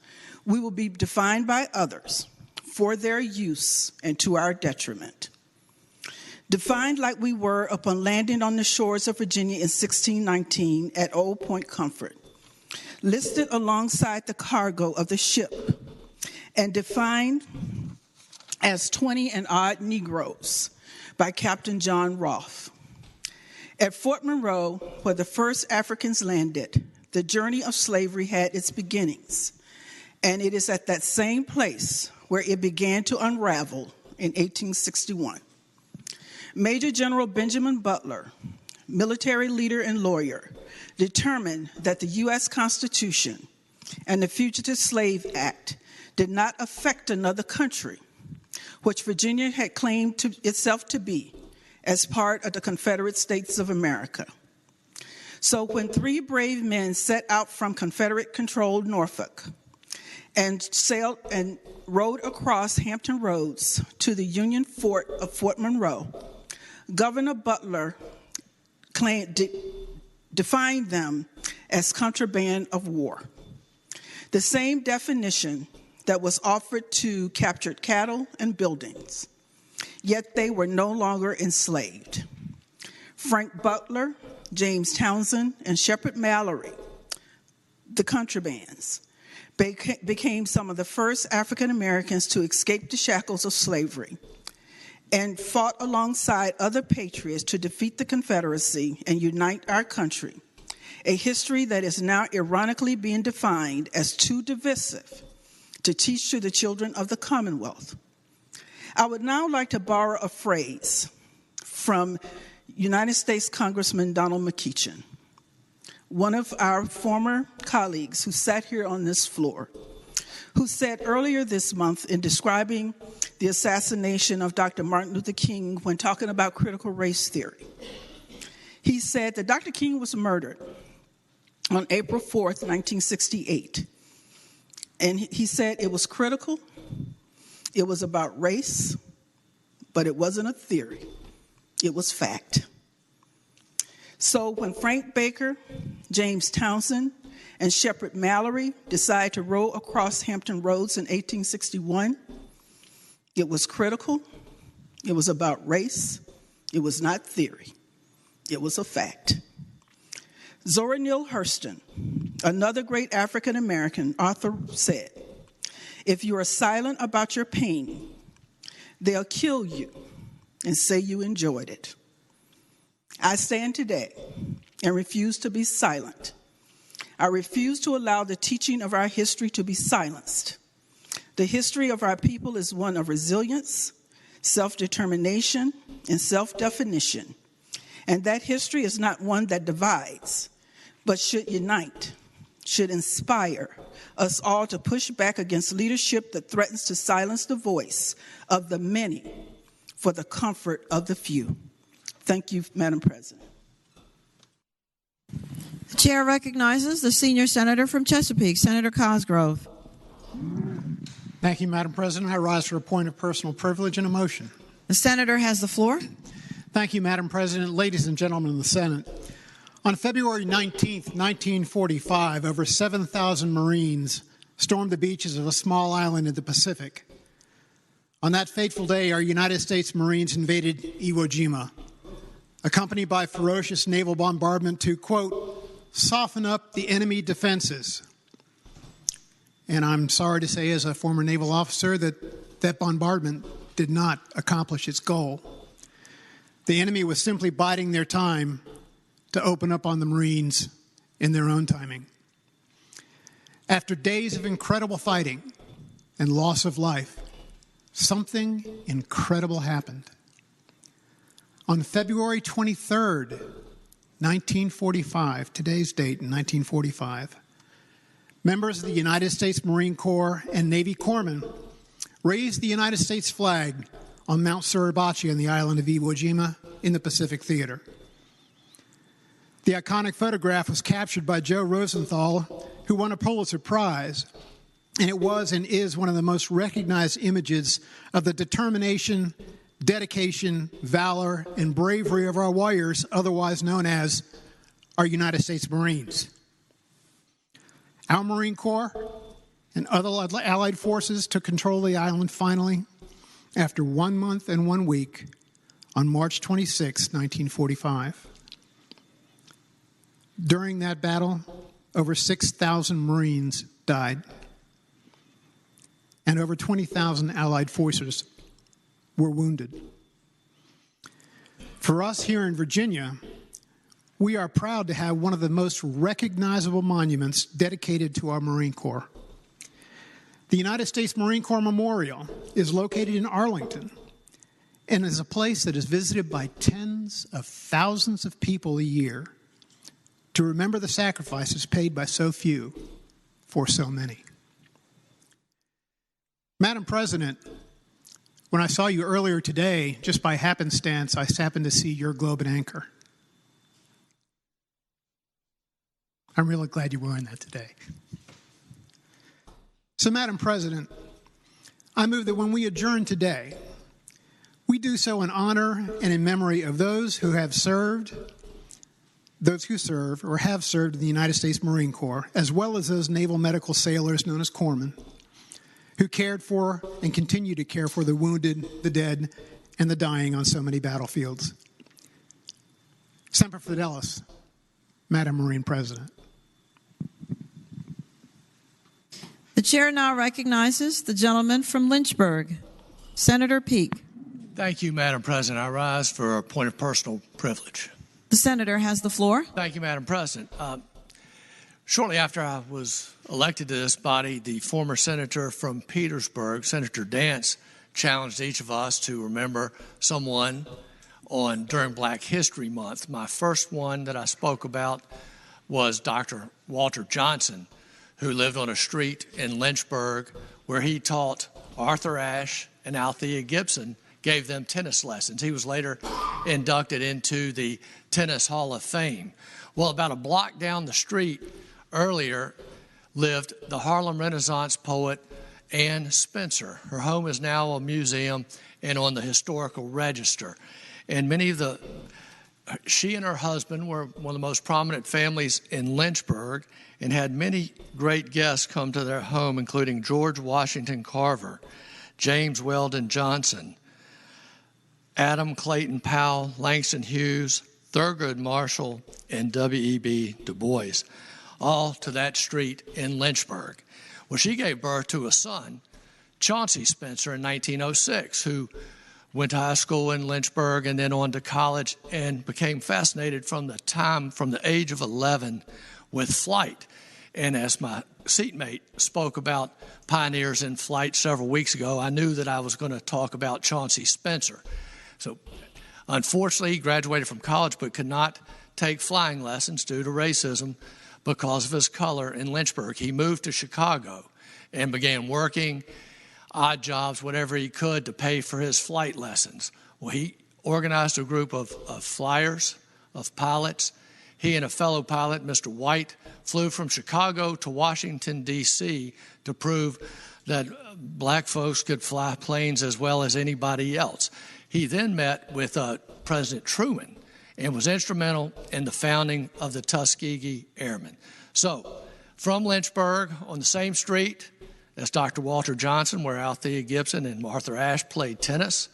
we will be defined by others for their use and to our detriment." Defined like we were upon landing on the shores of Virginia in 1619 at Old Point Comfort, listed alongside the cargo of the ship, and defined as 20 and odd Negroes by Captain John Rolfe. At Fort Monroe, where the first Africans landed, the journey of slavery had its beginnings, and it is at that same place where it began to unravel in 1861. Major General Benjamin Butler, military leader and lawyer, determined that the U.S. Constitution and the Fugitive Slave Act did not affect another country, which Virginia had claimed to itself to be as part of the Confederate States of America. So when 3 brave men set out from Confederate-controlled Norfolk and sailed and rowed across Hampton Roads to the Union fort of Fort Monroe, Governor Butler defined them as contraband of war, the same definition that was offered to captured cattle and buildings, yet they were no longer enslaved. Frank Butler, James Townsend, and Shepard Mallory, the contrabands, became some of the first African Americans to escape the shackles of slavery and fought alongside other patriots to defeat the Confederacy and unite our country, a history that is now ironically being defined as too divisive to teach to the children of the Commonwealth. I would now like to borrow a phrase from United States Congressman Donald McEachin, one of our former colleagues who sat here on this floor, who said earlier this month in describing the assassination of Dr. Martin Luther King when talking about critical race theory. He said that Dr. King was murdered on April 4th, 1968. And he said it was critical, it was about race, but it wasn't a theory, it was fact. So when Frank Baker, James Townsend, and Shepard Mallory decided to row across Hampton Roads in 1861, it was critical, it was about race, it was not theory, it was a fact. Zora Neale Hurston, another great African American author, said, "If you are silent about your pain, they'll kill you and say you enjoyed it." I stand today and refuse to be silent. I refuse to allow the teaching of our history to be silenced. The history of our people is one of resilience, self-determination, and self-definition. And that history is not one that divides, but should unite, should inspire us all to push back against leadership that threatens to silence the voice of the many for the comfort of the few. Thank you, Madam President. The chair recognizes the senior senator from Chesapeake, Senator Cosgrove. Thank you, Madam President. I rise for a point of personal privilege and a motion. The senator has the floor. Thank you, Madam President. Ladies and gentlemen of the Senate, on February 19th, 1945, over 7,000 Marines stormed the beaches of a small island in the Pacific. On that fateful day, our United States Marines invaded Iwo Jima, accompanied by ferocious naval bombardment to, quote, soften up the enemy defenses. And I'm sorry to say, as a former naval officer, that bombardment did not accomplish its goal. The enemy was simply biding their time to open up on the Marines in their own timing. After days of incredible fighting and loss of life, something incredible happened. On February 23rd, 1945, today's date in 1945, members of the United States Marine Corps and Navy corpsmen raised the United States flag on Mount Suribachi on the island of Iwo Jima in the Pacific Theater. The iconic photograph was captured by Joe Rosenthal, who won a Pulitzer Prize, and it was and is one of the most recognized images of the determination, dedication, valor, and bravery of our warriors, otherwise known as our United States Marines. Our Marine Corps and other allied forces took control of the island finally after 1 month and 1 week on March 26, 1945. During that battle, over 6,000 Marines died, and over 20,000 allied forces were wounded. For us here in Virginia, we are proud to have one of the most recognizable monuments dedicated to our Marine Corps. The United States Marine Corps Memorial is located in Arlington and is a place that is visited by tens of thousands of people a year to remember the sacrifices paid by so few for so many. Madam President, when I saw you earlier today, just by happenstance, I happened to see your globe and anchor. I'm really glad you're wearing that today. So, Madam President, I move that when we adjourn today, we do so in honor and in memory of those who serve or have served in the United States Marine Corps, as well as those naval medical sailors known as corpsmen, who cared for and continue to care for the wounded, the dead, and the dying on so many battlefields. Semper Fidelis, Madam Marine President. The chair now recognizes the gentleman from Lynchburg, Senator Peake. Thank you, Madam President. I rise for a point of personal privilege. The senator has the floor. Thank you, Madam President. Shortly after I was elected to this body, the former senator from Petersburg, Senator Dance, challenged each of us to remember someone during Black History Month. My first one that I spoke about was Dr. Walter Johnson, who lived on a street in Lynchburg where he taught Arthur Ashe and Althea Gibson, gave them tennis lessons. He was later inducted into the Tennis Hall of Fame. Well, about a block down the street earlier lived the Harlem Renaissance poet Anne Spencer. Her home is now a museum and on the historical register. And she and her husband were one of the most prominent families in Lynchburg and had many great guests come to their home, including George Washington Carver, James Weldon Johnson, Adam Clayton Powell, Langston Hughes, Thurgood Marshall, and W.E.B. Du Bois, all to that street in Lynchburg. Well, she gave birth to a son, Chauncey Spencer, in 1906, who went to high school in Lynchburg and then on to college and became fascinated from the age of 11 with flight. And as my seatmate spoke about pioneers in flight several weeks ago, I knew that I was going to talk about Chauncey Spencer. So unfortunately, he graduated from college but could not take flying lessons due to racism because of his color in Lynchburg. He moved to Chicago and began working odd jobs, whatever he could, to pay for his flight lessons. Well, he organized a group of flyers, of pilots. He and a fellow pilot, Mr. White, flew from Chicago to Washington, D.C. to prove that black folks could fly planes as well as anybody else. He then met with President Truman and was instrumental in the founding of the Tuskegee Airmen. So, from Lynchburg, on the same street as Dr. Walter Johnson, where Althea Gibson and Arthur Ashe played tennis,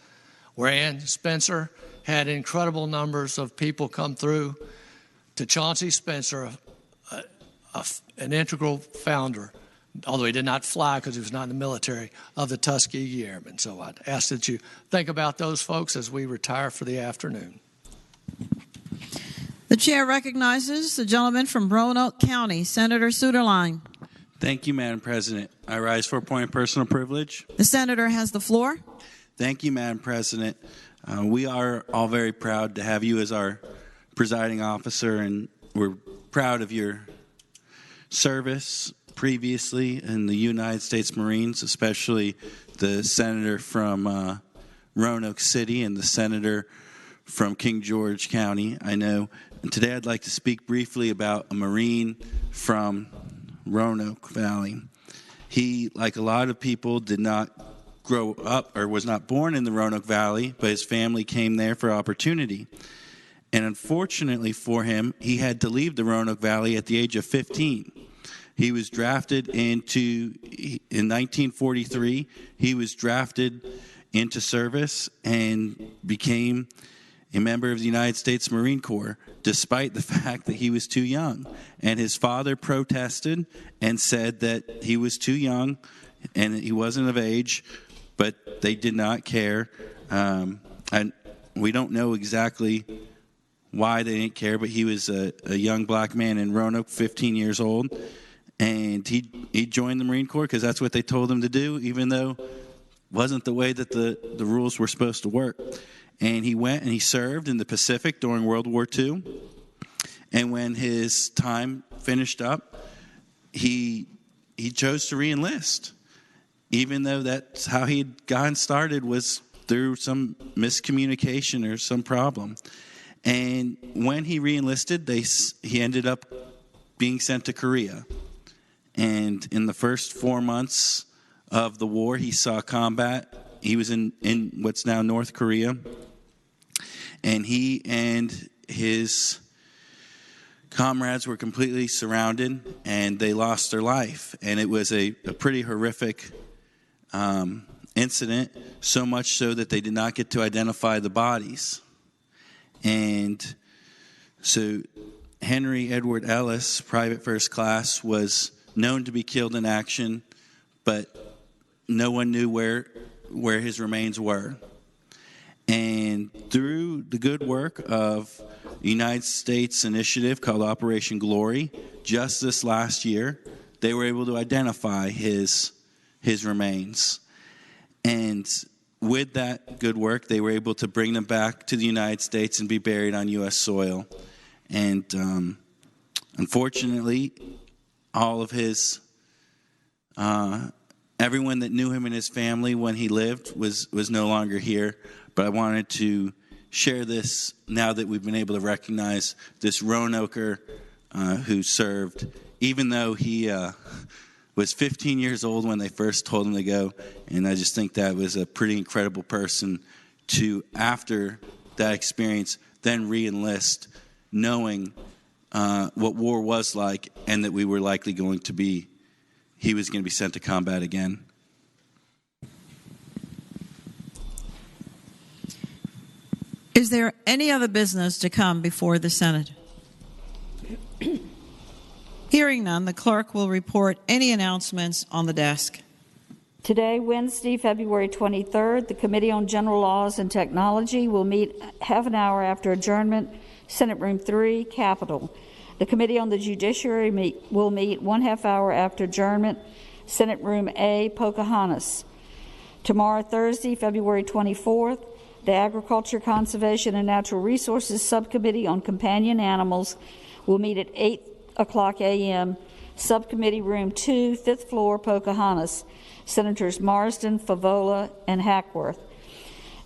where Ann Spencer had incredible numbers of people come through, to Chauncey Spencer, an integral founder, although he did not fly because he was not in the military, of the Tuskegee Airmen. So I'd ask that you think about those folks as we retire for the afternoon. The chair recognizes the gentleman from Roanoke County, Senator Suderline. Thank you, Madam President. I rise for a point of personal privilege. The senator has the floor. Thank you, Madam President. We are all very proud to have you as our presiding officer, and we're proud of your service previously in the United States Marines, especially the senator from Roanoke City and the senator from King George County. I know. And today I'd like to speak briefly about a Marine from Roanoke Valley. He, like a lot of people, did not grow up or was not born in the Roanoke Valley, but his family came there for opportunity. And unfortunately for him, he had to leave the Roanoke Valley at the age of 15. He was drafted in 1943, he was drafted into service and became a member of the United States Marine Corps, despite the fact that he was too young. And his father protested and said that he was too young and he wasn't of age, but they did not care. And we don't know exactly why they didn't care, but he was a young black man in Roanoke, 15 years old. And he joined the Marine Corps because that's what they told him to do, even though it wasn't the way that the rules were supposed to work. And he went and he served in the Pacific during World War II. And when his time finished up, he chose to re-enlist, even though that's how he'd gotten started was through some miscommunication or some problem. And when he re-enlisted, he ended up being sent to Korea. And in the first 4 months of the war, he saw combat. He was in what's now North Korea. And he and his comrades were completely surrounded, and they lost their life. And it was a pretty horrific incident, so much so that they did not get to identify the bodies. And so Henry Edward Ellis, Private First Class, was known to be killed in action, but no one knew where his remains were. And through the good work of a United States initiative called Operation Glory, just this last year, they were able to identify his remains. And with that good work, they were able to bring them back to the United States and be buried on U.S. soil. And unfortunately, all of his everyone that knew him and his family when he lived was no longer here. But I wanted to share this now that we've been able to recognize this Roanoker who served, even though he was 15 years old when they first told him to go. And I just think that was a pretty incredible person to, after that experience, then re-enlist, knowing what war was like and that we were likely going to be, he was going to be sent to combat again. Is there any other business to come before the Senate? Hearing none, the clerk will report any announcements on the desk. Today, Wednesday, February 23rd, the Committee on General Laws and Technology will meet half an hour after adjournment, Senate Room 3, Capitol. The Committee on the Judiciary will meet 1/2 hour after adjournment, Senate Room A, Pocahontas. Tomorrow, Thursday, February 24th, the Agriculture, Conservation, and Natural Resources Subcommittee on Companion Animals will meet at 8:00 a.m., Subcommittee Room 2, 5th floor, Pocahontas. Senators Marsden, Favola, and Hackworth.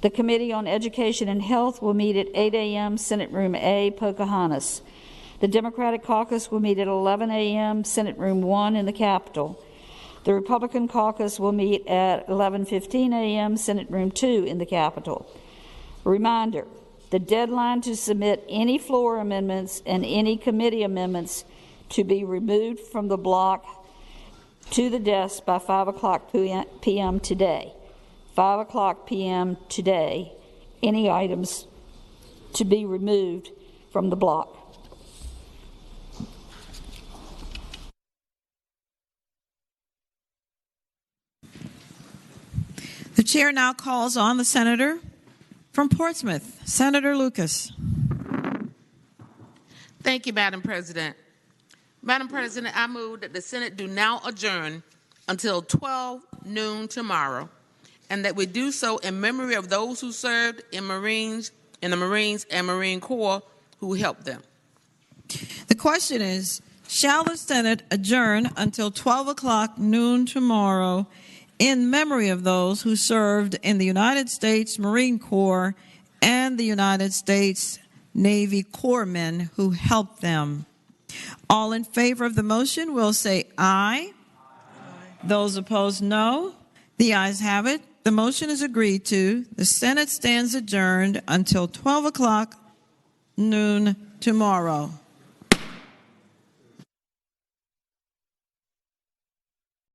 The Committee on Education and Health will meet at 8 a.m., Senate Room A, Pocahontas. The Democratic Caucus will meet at 11 a.m., Senate Room 1 in the Capitol. The Republican caucus will meet at 11:15 a.m. Senate Room 2 in the Capitol. Reminder, the deadline to submit any floor amendments and any committee amendments to be removed from the block to the desk by 5 o'clock p.m. today. 5 o'clock p.m. today, any items to be removed from the block. The chair now calls on the senator from Portsmouth, Senator Lucas. Thank you, Madam President. Madam President, I move that the Senate do now adjourn until 12 noon tomorrow, and that we do so in memory of those who served in the Marines and Marine Corps who helped them. The question is, shall the Senate adjourn until 12 o'clock noon tomorrow in memory of those who served in the United States Marine Corps and the United States Navy corpsmen who helped them? All in favor of the motion will say aye. Those opposed, no. The ayes have it. The motion is agreed to. The Senate stands adjourned until 12 o'clock noon tomorrow.